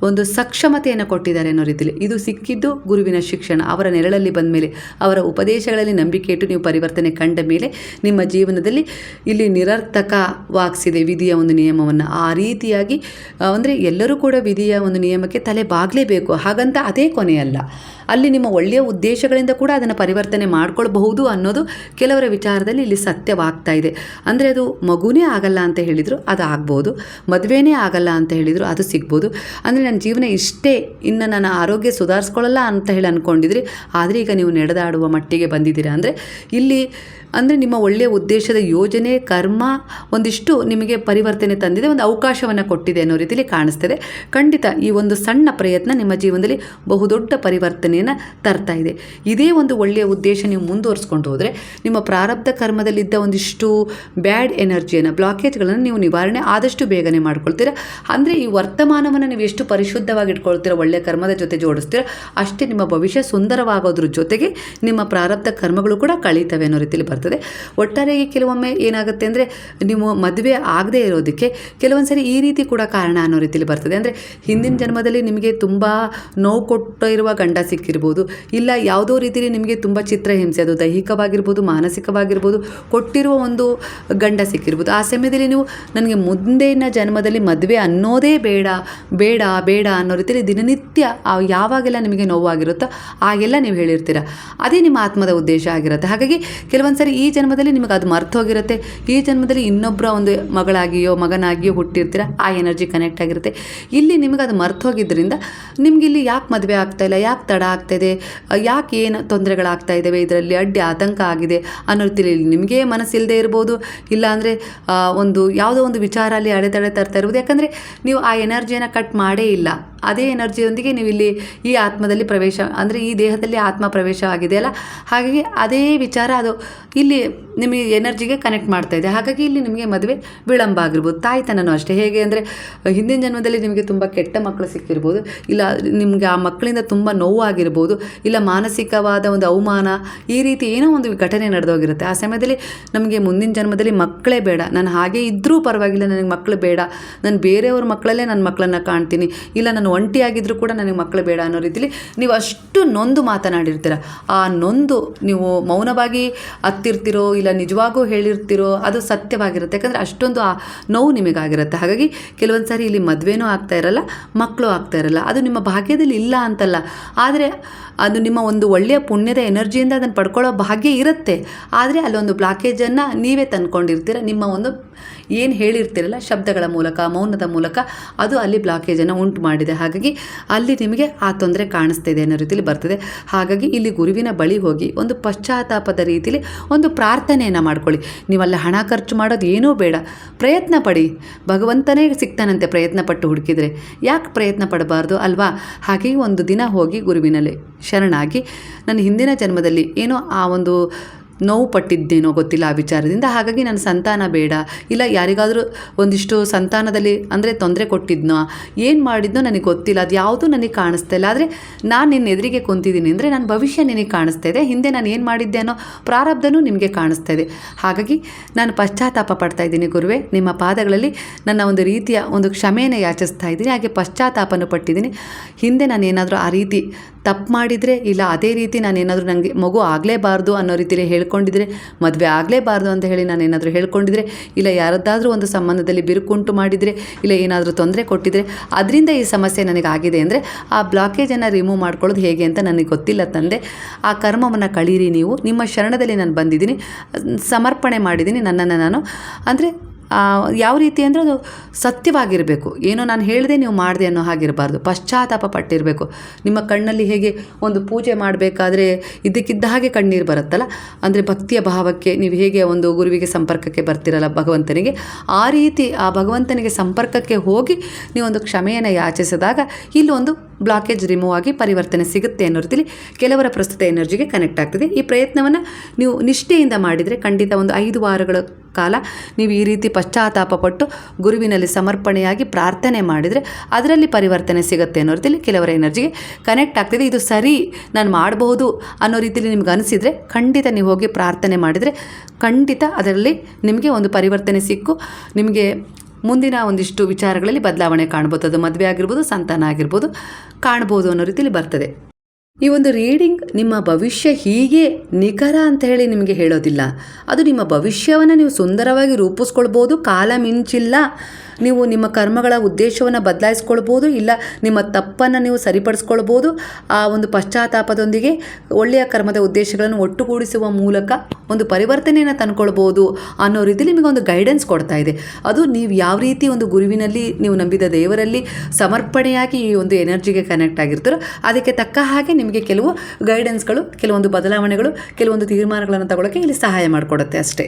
ಒಂದು ಸಕ್ಷಮತೆಯನ್ನು ಕೊಟ್ಟಿದ್ದಾರೆ ಅನ್ನೋ ರೀತಿಯಲ್ಲಿ. ಇದು ಸಿಕ್ಕಿದ್ದು ಗುರುವಿನ ಶಿಕ್ಷಣ, ಅವರ ನೆರಳಲ್ಲಿ ಬಂದ ಮೇಲೆ, ಅವರ ಉಪದೇಶಗಳಲ್ಲಿ ನಂಬಿಕೆ ಇಟ್ಟು ನೀವು ಪರಿವರ್ತನೆ ಕಂಡ ಮೇಲೆ ನಿಮ್ಮ ಜೀವನದಲ್ಲಿ ಇಲ್ಲಿ ನಿರರ್ಥಕವಾಗಿಸಿದೆ ವಿಧಿಯ ಒಂದು ನಿಯಮವನ್ನು. ಆ ರೀತಿಯಾಗಿ ಅಂದರೆ ಎಲ್ಲರೂ ಕೂಡ ವಿಧಿಯ ಒಂದು ನಿಯಮಕ್ಕೆ ತಲೆ ಬಾಗಲೇಬೇಕು, ಹಾಗಂತ ಅದೇ ಕೊನೆಯಲ್ಲ. ಅಲ್ಲಿ ನಿಮ್ಮ ಒಳ್ಳೆಯ ಉದ್ದೇಶಗಳಿಂದ ಕೂಡ ಅದನ್ನು ಪರಿವರ್ತನೆ ಮಾಡ್ಕೊಳ್ಬಹುದು ಅನ್ನೋದು ಕೆಲವರ ವಿಚಾರದಲ್ಲಿ ಇಲ್ಲಿ ಸತ್ಯವಾಗ್ತಾ ಇದೆ. ಅಂದರೆ ಅದು ಮಗುನೇ ಆಗಲ್ಲ ಅಂತ ಹೇಳಿದರು, ಅದು ಆಗ್ಬೋದು. ಮದುವೆನೇ ಆಗಲ್ಲ ಅಂತ ಹೇಳಿದರು, ಅದು ಸಿಗ್ಬೋದು. ಅಂದರೆ ನನ್ನ ಜೀವನ ಇಷ್ಟೇ, ಇನ್ನು ನನ್ನ ಆರೋಗ್ಯ ಸುಧಾರಿಸ್ಕೊಳ್ಳಲ್ಲ ಅಂತ ಹೇಳಿ ಅಂದ್ಕೊಂಡಿದ್ರಿ, ಆದರೆ ಈಗ ನೀವು ನಡೆದಾಡುವ ಮಟ್ಟಿಗೆ ಬಂದಿದ್ದೀರಾ. ಅಂದರೆ ಇಲ್ಲಿ ಅಂದರೆ ನಿಮ್ಮ ಒಳ್ಳೆಯ ಉದ್ದೇಶದ ಯೋಜನೆ, ಕರ್ಮ ಒಂದಿಷ್ಟು ನಿಮಗೆ ಪರಿವರ್ತನೆ ತಂದಿದೆ, ಒಂದು ಅವಕಾಶವನ್ನು ಕೊಟ್ಟಿದೆ ಅನ್ನೋ ರೀತಿಯಲ್ಲಿ ಕಾಣಿಸ್ತದೆ. ಖಂಡಿತ ಈ ಒಂದು ಸಣ್ಣ ಪ್ರಯತ್ನ ನಿಮ್ಮ ಜೀವನದಲ್ಲಿ ಬಹುದೊಡ್ಡ ಪರಿವರ್ತನೆಯನ್ನು ತರ್ತಾ ಇದೆ. ಇದೇ ಒಂದು ಒಳ್ಳೆಯ ಉದ್ದೇಶ ನೀವು ಮುಂದುವರಿಸ್ಕೊಂಡು ಹೋದರೆ ನಿಮ್ಮ ಪ್ರಾರಬ್ಧ ಕರ್ಮದಲ್ಲಿದ್ದ ಒಂದಿಷ್ಟು ಬ್ಯಾಡ್ ಎನರ್ಜಿಯನ್ನು, ಬ್ಲಾಕೇಜ್ಗಳನ್ನು ನೀವು ನಿವಾರಣೆ ಆದಷ್ಟು ಬೇಗನೆ ಮಾಡ್ಕೊಳ್ತೀರಾ. ಅಂದರೆ ಈ ವರ್ತಮಾನವನ್ನು ನೀವು ಎಷ್ಟು ಪರಿಶುದ್ಧವಾಗಿ ಇಟ್ಕೊಳ್ತೀರೋ, ಒಳ್ಳೆಯ ಕರ್ಮದ ಜೊತೆ ಜೋಡಿಸ್ತೀರೋ, ಅಷ್ಟೇ ನಿಮ್ಮ ಭವಿಷ್ಯ ಸುಂದರವಾಗೋದ್ರ ಜೊತೆಗೆ ನಿಮ್ಮ ಪ್ರಾರಬ್ಧ ಕರ್ಮಗಳು ಕೂಡ ಕಳೀತವೆ ಅನ್ನೋ ರೀತಿಯಲ್ಲಿ ಬರ್ತದೆ. ಒಟ್ಟಾರೆಯಾಗಿ ಕೆಲವೊಮ್ಮೆ ಏನಾಗುತ್ತೆ ಅಂದರೆ ನೀವು ಮದುವೆ ಆಗದೆ ಇರೋದಕ್ಕೆ ಕೆಲವೊಂದು ಸರಿ ಈ ರೀತಿ ಕೂಡ ಕಾರಣ ಅನ್ನೋ ರೀತಿಯಲ್ಲಿ ಬರ್ತದೆ. ಅಂದರೆ ಹಿಂದಿನ ಜನ್ಮದಲ್ಲಿ ನಿಮಗೆ ತುಂಬ ನೋವು ಕೊಟ್ಟಿರುವ ಗಂಡ ಸಿಕ್ಕಿರ್ಬೋದು, ಇಲ್ಲ ಯಾವುದೋ ರೀತಿಯಲ್ಲಿ ನಿಮಗೆ ತುಂಬ ಚಿತ್ರಹಿಂಸೆ, ಅದು ದೈಹಿಕವಾಗಿರ್ಬೋದು, ಮಾನಸಿಕವಾಗಿರ್ಬೋದು, ಕೊಟ್ಟಿರುವ ಒಂದು ಗಂಡ ಸಿಕ್ಕಿರ್ಬೋದು. ಆ ಸಮಯದಲ್ಲಿ ನೀವು ನನಗೆ ಮುಂದಿನ ಜನ್ಮದಲ್ಲಿ ಮದುವೆ ಅನ್ನೋದೇ ಬೇಡ ಬೇಡ ಬೇಡ ಅನ್ನೋ ರೀತಿಯಲ್ಲಿ ದಿನನಿತ್ಯ ಯಾವಾಗೆಲ್ಲ ನಿಮಗೆ ನೋವಾಗಿರುತ್ತೋ ಆಗೆಲ್ಲ ನೀವು ಹೇಳಿರ್ತೀರ. ಅದೇ ನಿಮ್ಮ ಆತ್ಮದ ಉದ್ದೇಶ ಆಗಿರುತ್ತೆ. ಹಾಗಾಗಿ ಕೆಲವೊಂದು ಸರಿ ಈ ಜನ್ಮದಲ್ಲಿ ನಿಮಗೆ ಅದು ಮರ್ತೋಗಿರುತ್ತೆ. ಈ ಜನ್ಮದಲ್ಲಿ ಇನ್ನೊಬ್ಬರ ಒಂದು ಮಗಳಾಗಿಯೋ ಮಗನಾಗಿಯೋ ಹುಟ್ಟಿರ್ತೀರ, ಆ ಎನರ್ಜಿ ಕನೆಕ್ಟ್ ಆಗಿರುತ್ತೆ. ಇಲ್ಲಿ ನಿಮಗೆ ಅದು ಮರ್ತೋಗಿದ್ದರಿಂದ ನಿಮ್ಗೆ ಇಲ್ಲಿ ಯಾಕೆ ಮದುವೆ ಆಗ್ತಾಯಿಲ್ಲ, ಯಾಕೆ ತಡ ಆಗ್ತಾಯಿದೆ, ಯಾಕೆ ಏನು ತೊಂದರೆಗಳಾಗ್ತಾ ಇದ್ದಾವೆ, ಇದರಲ್ಲಿ ಅಡ್ಡಿ ಆತಂಕ ಆಗಿದೆ ಅನ್ನೋ ರೀತಿಯಲ್ಲಿ ನಿಮಗೆ ಮನಸ್ಸಿಲ್ಲದೆ ಇರ್ಬೋದು. ಇಲ್ಲಾಂದರೆ ಒಂದು ಯಾವುದೋ ಒಂದು ವಿಚಾರ ಅಲ್ಲಿ ಅಡೆತಡೆ ತರ್ತಾ ಇರ್ಬೋದು. ಯಾಕಂದರೆ ನೀವು ಆ ಎನರ್ಜಿಯನ್ನು ಕಟ್ ಮಾಡೇ ಇಲ್ಲ. ಅದೇ ಎನರ್ಜಿಯೊಂದಿಗೆ ನೀವು ಇಲ್ಲಿ ಈ ಆತ್ಮದಲ್ಲಿ ಪ್ರವೇಶ, ಅಂದರೆ ಈ ದೇಹದಲ್ಲಿ ಆತ್ಮ ಪ್ರವೇಶ ಆಗಿದೆಯಲ್ಲ, ಹಾಗಾಗಿ ಅದೇ ವಿಚಾರ ಅದು ಇಲ್ಲಿ ನಿಮಗೆ ಎನರ್ಜಿಗೆ ಕನೆಕ್ಟ್ ಮಾಡ್ತಾ ಇದೆ. ಹಾಗಾಗಿ ಇಲ್ಲಿ ನಿಮಗೆ ಮದುವೆ ವಿಳಂಬ ಆಗಿರ್ಬೋದು. ತಾಯ್ತನೂ ಅಷ್ಟೇ. ಹೇಗೆ ಅಂದರೆ ಹಿಂದಿನ ಜನ್ಮದಲ್ಲಿ ನಿಮಗೆ ತುಂಬ ಕೆಟ್ಟ ಮಕ್ಕಳು ಸಿಕ್ಕಿರ್ಬೋದು, ಇಲ್ಲ ನಿಮಗೆ ಆ ಮಕ್ಕಳಿಂದ ತುಂಬ ನೋವಾಗಿರ್ಬೋದು, ಇಲ್ಲ ಮಾನಸಿಕವಾದ ಒಂದು ಅವಮಾನ, ಈ ರೀತಿ ಏನೋ ಒಂದು ಘಟನೆ ನಡೆದೋಗಿರುತ್ತೆ. ಆ ಸಮಯದಲ್ಲಿ ನಮಗೆ ಮುಂದಿನ ಜನ್ಮದಲ್ಲಿ ಮಕ್ಕಳೇ ಬೇಡ, ನಾನು ಹಾಗೆ ಇದ್ದರೂ ಪರವಾಗಿಲ್ಲ, ನನಗೆ ಮಕ್ಕಳು ಬೇಡ, ನಾನು ಬೇರೆಯವ್ರ ಮಕ್ಕಳಲ್ಲೇ ನನ್ನ ಮಕ್ಕಳನ್ನು ಕಾಣ್ತೀನಿ, ಇಲ್ಲ ನಾನು ಒಂಟಿಯಾಗಿದ್ದರೂ ಕೂಡ ನನಗೆ ಮಕ್ಕಳು ಬೇಡ ಅನ್ನೋ ರೀತಿಲಿ ನೀವು ಅಷ್ಟು ನೊಂದು ಮಾತನಾಡಿರ್ತೀರ. ಆ ನೊಂದು ನೀವು ಮೌನವಾಗಿ ಹತ್ತಿರ್ತಿರೋ ಇಲ್ಲ ನಿಜವಾಗೂ ಹೇಳಿರ್ತಿರೋ ಅದು ಸತ್ಯವಾಗಿರುತ್ತೆ. ಯಾಕಂದರೆ ಅಷ್ಟೊಂದು ಆ ನೋವು ನಿಮಗಾಗಿರುತ್ತೆ. ಹಾಗಾಗಿ ಕೆಲವೊಂದು ಸಾರಿ ಇಲ್ಲಿ ಮದುವೆನೂ ಆಗ್ತಾ ಇರಲ್ಲ, ಮಕ್ಕಳು ಆಗ್ತಾ ಇರಲ್ಲ. ಅದು ನಿಮ್ಮ ಭಾಗ್ಯದಲ್ಲಿ ಇಲ್ಲ ಅಂತಲ್ಲ, ಆದರೆ ಅದು ನಿಮ್ಮ ಒಂದು ಒಳ್ಳೆಯ ಪುಣ್ಯದ ಎನರ್ಜಿಯಿಂದ ಅದನ್ನು ಪಡ್ಕೊಳ್ಳೋ ಭಾಗ್ಯ ಇರುತ್ತೆ. ಆದರೆ ಅಲ್ಲೊಂದು ಬ್ಲಾಕೇಜನ್ನು ನೀವೇ ತಂದ್ಕೊಂಡಿರ್ತೀರ. ನಿಮ್ಮ ಒಂದು ಏನು ಹೇಳಿರ್ತೀರಲ್ಲ ಶಬ್ದಗಳ ಮೂಲಕ, ಮೌನದ ಮೂಲಕ, ಅದು ಅಲ್ಲಿ ಬ್ಲಾಕೇಜನ್ನು ಉಂಟು ಮಾಡಿದೆ. ಹಾಗಾಗಿ ಅಲ್ಲಿ ನಿಮಗೆ ಆ ತೊಂದರೆ ಕಾಣಿಸ್ತಿದೆ ಅನ್ನೋ ರೀತಿಯಲ್ಲಿ ಬರ್ತದೆ. ಹಾಗಾಗಿ ಇಲ್ಲಿ ಗುರುವಿನ ಬಳಿ ಹೋಗಿ ಒಂದು ಪಶ್ಚಾತ್ತಾಪದ ರೀತಿಯಲ್ಲಿ ಒಂದು ಪ್ರಾರ್ಥನೆಯನ್ನು ಮಾಡ್ಕೊಳ್ಳಿ. ನೀವಲ್ಲ ಹಣ ಖರ್ಚು ಮಾಡೋದು ಏನೂ ಬೇಡ, ಪ್ರಯತ್ನ ಪಡಿ. ಭಗವಂತನೇ ಸಿಗ್ತಾನಂತೆ ಪ್ರಯತ್ನ ಪಟ್ಟು ಹುಡುಕಿದರೆ, ಯಾಕೆ ಪ್ರಯತ್ನ ಪಡಬಾರ್ದು ಅಲ್ವಾ? ಹಾಗೆ ಒಂದು ದಿನ ಹೋಗಿ ಗುರುವಿನಲ್ಲಿ ಶರಣಾಗಿ, ನನ್ನ ಹಿಂದಿನ ಜನ್ಮದಲ್ಲಿ ಏನೋ ಆ ಒಂದು ನೋವು ಪಟ್ಟಿದ್ದೇನೋ ಗೊತ್ತಿಲ್ಲ ಆ ವಿಚಾರದಿಂದ, ಹಾಗಾಗಿ ನನ್ನ ಸಂತಾನ ಬೇಡ, ಇಲ್ಲ ಯಾರಿಗಾದರೂ ಒಂದಿಷ್ಟು ಸಂತಾನದಲ್ಲಿ ಅಂದರೆ ತೊಂದರೆ ಕೊಟ್ಟಿದ್ನೋ, ಏನು ಮಾಡಿದ್ನೋ ನನಗೆ ಗೊತ್ತಿಲ್ಲ, ಅದು ಯಾವುದೂ ನನಗೆ ಕಾಣಿಸ್ತಾ ಇಲ್ಲ. ಆದರೆ ನಾನು ನಿನ್ನ ಎದುರಿಗೆ ಕುಂತಿದ್ದೀನಿ ಅಂದರೆ ನನ್ನ ಭವಿಷ್ಯ ನಿನಗೆ ಕಾಣಿಸ್ತಾ ಇದೆ, ಹಿಂದೆ ನಾನು ಏನು ಮಾಡಿದ್ದೆ ಅನ್ನೋ ಪ್ರಾರಬ್ಧನೂ ನಿಮಗೆ ಕಾಣಿಸ್ತಾ ಇದೆ. ಹಾಗಾಗಿ ನಾನು ಪಶ್ಚಾತ್ತಾಪ ಪಡ್ತಾ ಇದ್ದೀನಿ ಗುರುವೇ, ನಿಮ್ಮ ಪಾದಗಳಲ್ಲಿ ನನ್ನ ಒಂದು ರೀತಿಯ ಒಂದು ಕ್ಷಮೆಯನ್ನು ಯಾಚಿಸ್ತಾ ಇದ್ದೀನಿ. ಹಾಗೆ ಪಶ್ಚಾತ್ತಾಪನೂ ಪಟ್ಟಿದ್ದೀನಿ. ಹಿಂದೆ ನಾನು ಏನಾದರೂ ಆ ರೀತಿ ತಪ್ಪು ಮಾಡಿದರೆ, ಇಲ್ಲ ಅದೇ ರೀತಿ ನಾನೇನಾದರೂ ನನಗೆ ಮಗು ಆಗಲೇಬಾರ್ದು ಅನ್ನೋ ರೀತಿಯಲ್ಲಿ ಹೇಳ್ಕೊಂಡಿದ್ರೆ, ಮದುವೆ ಆಗಲೇಬಾರ್ದು ಅಂತ ಹೇಳಿ ನಾನೇನಾದರೂ ಹೇಳ್ಕೊಂಡಿದ್ರೆ, ಇಲ್ಲ ಯಾರದ್ದಾದರೂ ಒಂದು ಸಂಬಂಧದಲ್ಲಿ ಬಿರುಕುಂಟು ಮಾಡಿದರೆ, ಇಲ್ಲ ಏನಾದರೂ ತೊಂದರೆ ಕೊಟ್ಟಿದ್ರೆ, ಅದರಿಂದ ಈ ಸಮಸ್ಯೆ ನನಗಾಗಿದೆ ಅಂದರೆ ಆ ಬ್ಲಾಕೇಜನ್ನು ರಿಮೂವ್ ಮಾಡ್ಕೊಳ್ಳೋದು ಹೇಗೆ ಅಂತ ನನಗೆ ಗೊತ್ತಿಲ್ಲ ತಂದೆ. ಆ ಕರ್ಮವನ್ನು ಕಳೀರಿ ನೀವು. ನಿಮ್ಮ ಶರಣದಲ್ಲಿ ನಾನು ಬಂದಿದ್ದೀನಿ, ಸಮರ್ಪಣೆ ಮಾಡಿದ್ದೀನಿ ನನ್ನನ್ನು ನಾನು. ಅಂದರೆ ಯಾವ ರೀತಿ ಅಂದರೆ ಅದು ಸತ್ಯವಾಗಿರಬೇಕು. ಏನೋ ನಾನು ಹೇಳಿದೆ ನೀವು ಮಾಡಿದೆ ಅನ್ನೋ ಹಾಗಿರಬಾರ್ದು, ಪಶ್ಚಾತ್ತಾಪ ಪಟ್ಟಿರಬೇಕು. ನಿಮ್ಮ ಕಣ್ಣಲ್ಲಿ ಹೇಗೆ ಒಂದು ಪೂಜೆ ಮಾಡಬೇಕಾದ್ರೆ ಇದ್ದಕ್ಕಿದ್ದ ಹಾಗೆ ಕಣ್ಣೀರು ಬರುತ್ತಲ್ಲ, ಅಂದರೆ ಭಕ್ತಿಯ ಭಾವಕ್ಕೆ ನೀವು ಹೇಗೆ ಒಂದು ಗುರುವಿಗೆ ಸಂಪರ್ಕಕ್ಕೆ ಬರ್ತಿರಲ್ಲ ಭಗವಂತನಿಗೆ, ಆ ರೀತಿ ಆ ಭಗವಂತನಿಗೆ ಸಂಪರ್ಕಕ್ಕೆ ಹೋಗಿ ನೀವೊಂದು ಕ್ಷಮೆಯನ್ನು ಯಾಚಿಸಿದಾಗ ಇಲ್ಲೊಂದು ಬ್ಲಾಕೇಜ್ ರಿಮೂವ್ ಆಗಿ ಪರಿವರ್ತನೆ ಸಿಗುತ್ತೆ ಅನ್ನೋ ರೀತಿಯಲ್ಲಿ ಕೆಲವರ ಪ್ರಸ್ತುತ ಎನರ್ಜಿಗೆ ಕನೆಕ್ಟ್ ಆಗ್ತದೆ. ಈ ಪ್ರಯತ್ನವನ್ನು ನೀವು ನಿಷ್ಠೆಯಿಂದ ಮಾಡಿದರೆ ಖಂಡಿತ ಒಂದು 5 ವಾರಗಳ ಕಾಲ ನೀವು ಈ ರೀತಿ ಪಶ್ಚಾತ್ತಾಪ ಪಟ್ಟು ಗುರುವಿನಲ್ಲಿ ಸಮರ್ಪಣೆಯಾಗಿ ಪ್ರಾರ್ಥನೆ ಮಾಡಿದರೆ ಅದರಲ್ಲಿ ಪರಿವರ್ತನೆ ಸಿಗುತ್ತೆ ಅನ್ನೋ ರೀತಿಯಲ್ಲಿ ಕೆಲವರ ಎನರ್ಜಿಗೆ ಕನೆಕ್ಟ್ ಆಗ್ತಿದೆ. ಇದು ಸರಿ, ನಾನು ಮಾಡಬಹುದು ಅನ್ನೋ ರೀತಿಯಲ್ಲಿ ನಿಮ್ಗೆ ಅನಿಸಿದರೆ ಖಂಡಿತ ನೀವು ಹೋಗಿ ಪ್ರಾರ್ಥನೆ ಮಾಡಿದರೆ ಖಂಡಿತ ಅದರಲ್ಲಿ ನಿಮಗೆ ಒಂದು ಪರಿವರ್ತನೆ ಸಿಕ್ಕು ನಿಮಗೆ ಮುಂದಿನ ಒಂದಿಷ್ಟು ವಿಚಾರಗಳಲ್ಲಿ ಬದಲಾವಣೆ ಕಾಣ್ಬೋದು. ಅದು ಮದುವೆ ಆಗಿರ್ಬೋದು, ಸಂತಾನ ಆಗಿರ್ಬೋದು, ಕಾಣ್ಬೋದು ಅನ್ನೋ ರೀತಿಯಲ್ಲಿ ಬರ್ತದೆ. ಈ ಒಂದು ರೀಡಿಂಗ್ ನಿಮ್ಮ ಭವಿಷ್ಯ ಹೀಗೆ ನಿಖರ ಅಂತ ಹೇಳಿ ನಿಮಗೆ ಹೇಳೋದಿಲ್ಲ. ಅದು ನಿಮ್ಮ ಭವಿಷ್ಯವನ್ನು ನೀವು ಸುಂದರವಾಗಿ ರೂಪಿಸ್ಕೊಳ್ಬೋದು. ಕಾಲ ಮಿಂಚಿಲ್ಲ, ನೀವು ನಿಮ್ಮ ಕರ್ಮಗಳ ಉದ್ದೇಶವನ್ನು ಬದಲಾಯಿಸ್ಕೊಳ್ಬೋದು, ಇಲ್ಲ ನಿಮ್ಮ ತಪ್ಪನ್ನು ನೀವು ಸರಿಪಡಿಸ್ಕೊಳ್ಬೋದು. ಆ ಒಂದು ಪಶ್ಚಾತ್ತಾಪದೊಂದಿಗೆ ಒಳ್ಳೆಯ ಕರ್ಮದ ಉದ್ದೇಶಗಳನ್ನು ಒಟ್ಟುಗೂಡಿಸುವ ಮೂಲಕ ಒಂದು ಪರಿವರ್ತನೆಯನ್ನು ತಂದ್ಕೊಳ್ಬೋದು ಅನ್ನೋ ರೀತಿಯಲ್ಲಿ ನಿಮಗೆ ಒಂದು ಗೈಡೆನ್ಸ್ ಕೊಡ್ತಾ ಇದೆ. ಅದು ನೀವು ಯಾವ ರೀತಿ ಒಂದು ಗುರುವಿನಲ್ಲಿ ನೀವು ನಂಬಿದ ದೇವರಲ್ಲಿ ಸಮರ್ಪಣೆಯಾಗಿ ಈ ಒಂದು ಎನರ್ಜಿಗೆ ಕನೆಕ್ಟ್ ಆಗಿರ್ತಾರೋ ಅದಕ್ಕೆ ತಕ್ಕ ಹಾಗೆ ನಿಮಗೆ ಕೆಲವು ಗೈಡೆನ್ಸ್ಗಳು, ಕೆಲವೊಂದು ಬದಲಾವಣೆಗಳು, ಕೆಲವೊಂದು ತೀರ್ಮಾನಗಳನ್ನು ತಗೊಳ್ಳೋಕ್ಕೆ ಇಲ್ಲಿ ಸಹಾಯ ಮಾಡಿಕೊಡುತ್ತೆ ಅಷ್ಟೇ.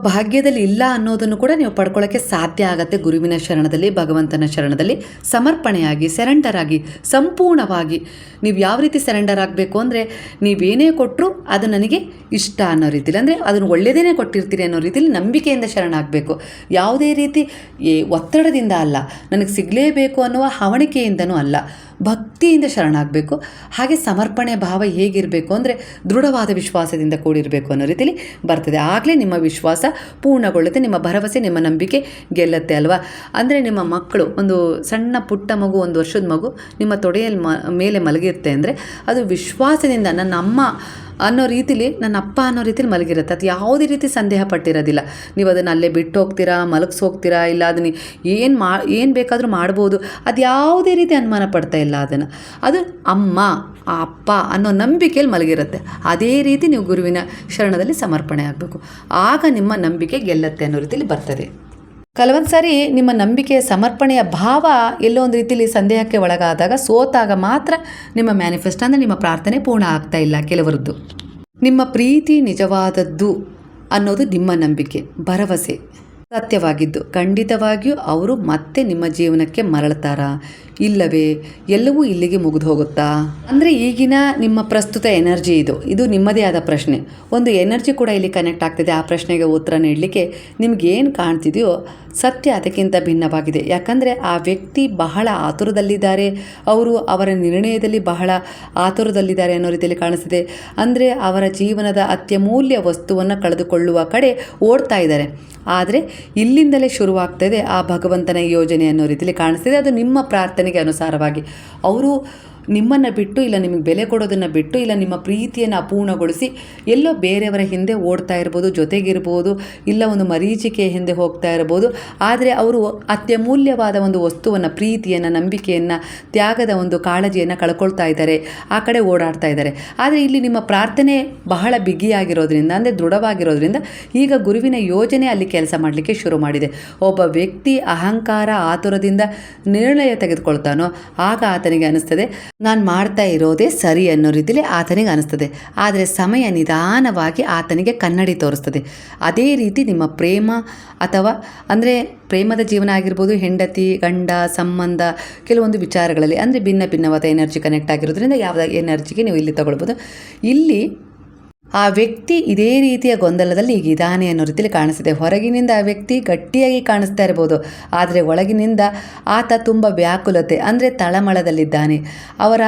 ಭಾಗ್ಯದಲ್ಲಿ ಇಲ್ಲ ಅನ್ನೋದನ್ನು ಕೂಡ ನೀವು ಪಡ್ಕೊಳ್ಳೋಕ್ಕೆ ಸಾಧ್ಯ ಆಗುತ್ತೆ. ಗುರುವಿನ ಶರಣದಲ್ಲಿ, ಭಗವಂತನ ಶರಣದಲ್ಲಿ ಸಮರ್ಪಣೆಯಾಗಿ, ಸೆರೆಂಡರ್ ಆಗಿ, ಸಂಪೂರ್ಣವಾಗಿ ನೀವು ಯಾವ ರೀತಿ ಸೆರೆಂಡರ್ ಆಗಬೇಕು ಅಂದರೆ, ನೀವೇನೇ ಕೊಟ್ಟರು ಅದು ನನಗೆ ಇಷ್ಟ ಅನ್ನೋ ರೀತಿಯಲ್ಲಿ, ಅಂದರೆ ಅದನ್ನು ಒಳ್ಳೆಯದೇನೇ ಕೊಟ್ಟಿರ್ತೀರಿ ಅನ್ನೋ ರೀತಿಯಲ್ಲಿ ನಂಬಿಕೆಯಿಂದ ಶರಣಾಗಬೇಕು. ಯಾವುದೇ ರೀತಿ ಒತ್ತಡದಿಂದ ಅಲ್ಲ, ನನಗೆ ಸಿಗಲೇಬೇಕು ಅನ್ನುವ ಹವಣಿಕೆಯಿಂದನೂ ಅಲ್ಲ, ಭಕ್ತಿಯಿಂದ ಶರಣಾಗಬೇಕು. ಹಾಗೆ ಸಮರ್ಪಣೆ ಭಾವ ಹೇಗಿರಬೇಕು ಅಂದರೆ ದೃಢವಾದ ವಿಶ್ವಾಸದಿಂದ ಕೂಡಿರಬೇಕು ಅನ್ನೋ ರೀತಿಯಲ್ಲಿ ಬರ್ತದೆ. ಆಗಲೇ ನಿಮ್ಮ ವಿಶ್ವಾಸ ಪೂರ್ಣಗೊಳ್ಳುತ್ತೆ, ನಿಮ್ಮ ಭರವಸೆ, ನಿಮ್ಮ ನಂಬಿಕೆ ಗೆಲ್ಲುತ್ತೆ ಅಲ್ವಾ. ಅಂದರೆ ನಿಮ್ಮ ಮಕ್ಕಳು, ಒಂದು ಸಣ್ಣ ಪುಟ್ಟ ಮಗು, 1 ವರ್ಷದ ಮಗು ನಿಮ್ಮ ತೊಡೆಯಲ್ಲಿ ಮೇಲೆ ಮಲಗಿರುತ್ತೆ ಅಂದರೆ ಅದು ವಿಶ್ವಾಸದಿಂದ ನನ್ನ ಅಮ್ಮ ಅನ್ನೋ ರೀತಿಲಿ ನನ್ನ ಅಪ್ಪ ಅನ್ನೋ ರೀತಿಲಿ ಮಲಗಿರುತ್ತೆ. ಅದು ಯಾವುದೇ ರೀತಿ ಸಂದೇಹ ಪಟ್ಟಿರೋದಿಲ್ಲ. ನೀವು ಅದನ್ನು ಅಲ್ಲೇ ಬಿಟ್ಟು ಹೋಗ್ತೀರಾ, ಮಲಗಿಸೋಗ್ತೀರಾ, ಇಲ್ಲ ಅದನ್ನು ಏನು ಬೇಕಾದರೂ ಮಾಡ್ಬೋದು, ಅದು ಯಾವುದೇ ರೀತಿ ಅನುಮಾನ ಪಡ್ತಾ ಇಲ್ಲ. ಅದು ಅಮ್ಮ ಆ ಅಪ್ಪ ಅನ್ನೋ ನಂಬಿಕೆಯಲ್ಲಿ ಮಲಗಿರುತ್ತೆ. ಅದೇ ರೀತಿ ನೀವು ಗುರುವಿನ ಶರಣದಲ್ಲಿ ಸಮರ್ಪಣೆ ಆಗಬೇಕು. ಆಗ ನಿಮ್ಮ ನಂಬಿಕೆ ಗೆಲ್ಲತ್ತೆ ಅನ್ನೋ ರೀತಿಯಲ್ಲಿ ಬರ್ತದೆ. ಕೆಲವೊಂದು ಸಾರಿ ನಿಮ್ಮ ನಂಬಿಕೆಯ ಸಮರ್ಪಣೆಯ ಭಾವ ಎಲ್ಲೋ ಒಂದು ರೀತಿಯಲ್ಲಿ ಸಂದೇಹಕ್ಕೆ ಒಳಗಾದಾಗ, ಸೋತಾಗ ಮಾತ್ರ ನಿಮ್ಮ ಮ್ಯಾನಿಫೆಸ್ಟ್ ಅಂದರೆ ನಿಮ್ಮ ಪ್ರಾರ್ಥನೆ ಪೂರ್ಣ ಆಗ್ತಾ ಇಲ್ಲ ಕೆಲವರದ್ದು. ನಿಮ್ಮ ಪ್ರೀತಿ ನಿಜವಾದದ್ದು ಅನ್ನೋದು ನಿಮ್ಮ ನಂಬಿಕೆ, ಭರವಸೆ ಸತ್ಯವಾಗಿದ್ದು ಖಂಡಿತವಾಗಿಯೂ ಅವರು ಮತ್ತೆ ನಿಮ್ಮ ಜೀವನಕ್ಕೆ ಮರಳ್ತಾರಾ, ಇಲ್ಲವೇ ಎಲ್ಲವೂ ಇಲ್ಲಿಗೆ ಮುಗಿದು ಹೋಗುತ್ತಾ? ಅಂದರೆ ಈಗಿನ ನಿಮ್ಮ ಪ್ರಸ್ತುತ ಎನರ್ಜಿ ಇದು ನಿಮ್ಮದೇ ಆದ ಪ್ರಶ್ನೆ. ಒಂದು ಎನರ್ಜಿ ಕೂಡ ಇಲ್ಲಿ ಕನೆಕ್ಟ್ ಆಗ್ತಿದೆ. ಆ ಪ್ರಶ್ನೆಗೆ ಉತ್ತರ ನೀಡಲಿಕ್ಕೆ ನಿಮಗೇನು ಕಾಣ್ತಿದೆಯೋ ಸತ್ಯ ಅದಕ್ಕಿಂತ ಭಿನ್ನವಾಗಿದೆ. ಯಾಕಂದರೆ ಆ ವ್ಯಕ್ತಿ ಬಹಳ ಆತುರದಲ್ಲಿದ್ದಾರೆ, ಅವರು ಅವರ ನಿರ್ಣಯದಲ್ಲಿ ಬಹಳ ಆತುರದಲ್ಲಿದ್ದಾರೆ ಅನ್ನೋ ರೀತಿಯಲ್ಲಿ ಕಾಣಿಸ್ತಿದೆ. ಅಂದರೆ ಅವರ ಜೀವನದ ಅತ್ಯಮೂಲ್ಯ ವಸ್ತುವನ್ನು ಕಳೆದುಕೊಳ್ಳುವ ಕಡೆ ಓಡ್ತಾ ಇದ್ದಾರೆ. ಆದರೆ ಇಲ್ಲಿಂದಲೇ ಶುರುವಾಗ್ತದೆ ಆ ಭಗವಂತನ ಯೋಜನೆ ಅನ್ನೋ ರೀತಿಯಲ್ಲಿ ಕಾಣಿಸ್ತಿದೆ. ಅದು ನಿಮ್ಮ ಪ್ರಾರ್ಥನೆಗೆ ಅನುಸಾರವಾಗಿ ಅವರು ನಿಮ್ಮನ್ನು ಬಿಟ್ಟು, ಇಲ್ಲ ನಿಮಗೆ ಬೆಲೆ ಕೊಡೋದನ್ನು ಬಿಟ್ಟು, ಇಲ್ಲ ನಿಮ್ಮ ಪ್ರೀತಿಯನ್ನು ಅಪೂರ್ಣಗೊಳಿಸಿ ಎಲ್ಲೋ ಬೇರೆಯವರ ಹಿಂದೆ ಓಡ್ತಾ ಇರ್ಬೋದು, ಜೊತೆಗಿರ್ಬೋದು, ಇಲ್ಲ ಒಂದು ಮರೀಚಿಕೆಯ ಹಿಂದೆ ಹೋಗ್ತಾ ಇರ್ಬೋದು. ಆದರೆ ಅವರು ಅತ್ಯಮೂಲ್ಯವಾದ ಒಂದು ವಸ್ತುವನ್ನು, ಪ್ರೀತಿಯನ್ನು, ನಂಬಿಕೆಯನ್ನು, ತ್ಯಾಗದ ಒಂದು ಕಾಳಜಿಯನ್ನು ಕಳ್ಕೊಳ್ತಾ ಇದ್ದಾರೆ, ಆ ಕಡೆ ಓಡಾಡ್ತಾ ಇದ್ದಾರೆ. ಆದರೆ ಇಲ್ಲಿ ನಿಮ್ಮ ಪ್ರಾರ್ಥನೆ ಬಹಳ ಬಿಗಿಯಾಗಿರೋದ್ರಿಂದ, ಅಂದರೆ ದೃಢವಾಗಿರೋದ್ರಿಂದ ಈಗ ಗುರುವಿನ ಯೋಜನೆ ಅಲ್ಲಿ ಕೆಲಸ ಮಾಡಲಿಕ್ಕೆ ಶುರು ಮಾಡಿದೆ. ಒಬ್ಬ ವ್ಯಕ್ತಿ ಅಹಂಕಾರ ಆತುರದಿಂದ ನಿರ್ಣಯ ತೆಗೆದುಕೊಳ್ತಾನೋ ಆಗ ಆತನಿಗೆ ಅನಿಸ್ತದೆ ನಾನು ಮಾಡ್ತಾ ಇರೋದೇ ಸರಿ ಅನ್ನೋ ರೀತಿಯಲ್ಲಿ ಆತನಿಗೆ ಅನಿಸ್ತದೆ. ಆದರೆ ಸಮಯ ನಿಧಾನವಾಗಿ ಆತನಿಗೆ ಕನ್ನಡಿ ತೋರಿಸ್ತದೆ. ಅದೇ ರೀತಿ ನಿಮ್ಮ ಪ್ರೇಮ ಅಥವಾ ಅಂದರೆ ಪ್ರೇಮದ ಜೀವನ ಆಗಿರ್ಬೋದು, ಹೆಂಡತಿ ಗಂಡ ಸಂಬಂಧ, ಕೆಲವೊಂದು ವಿಚಾರಗಳಲ್ಲಿ ಅಂದರೆ ಭಿನ್ನವಾದ ಎನರ್ಜಿ ಕನೆಕ್ಟ್ ಆಗಿರೋದ್ರಿಂದ ಯಾವುದೇ ಎನರ್ಜಿಗೆ ನೀವು ಇಲ್ಲಿ ತಗೊಳ್ಬೋದು. ಇಲ್ಲಿ ಆ ವ್ಯಕ್ತಿ ಇದೇ ರೀತಿಯ ಗೊಂದಲದಲ್ಲಿ ಈಗ ಇದ್ದಾನೆ ಅನ್ನೋ ರೀತಿಯಲ್ಲಿ ಕಾಣಿಸ್ತಿದೆ. ಹೊರಗಿನಿಂದ ಆ ವ್ಯಕ್ತಿ ಗಟ್ಟಿಯಾಗಿ ಕಾಣಿಸ್ತಾ ಇರ್ಬೋದು, ಆದರೆ ಒಳಗಿನಿಂದ ಆತ ತುಂಬ ವ್ಯಾಕುಲತೆ ಅಂದರೆ ತಳಮಳದಲ್ಲಿದ್ದಾನೆ. ಅವರ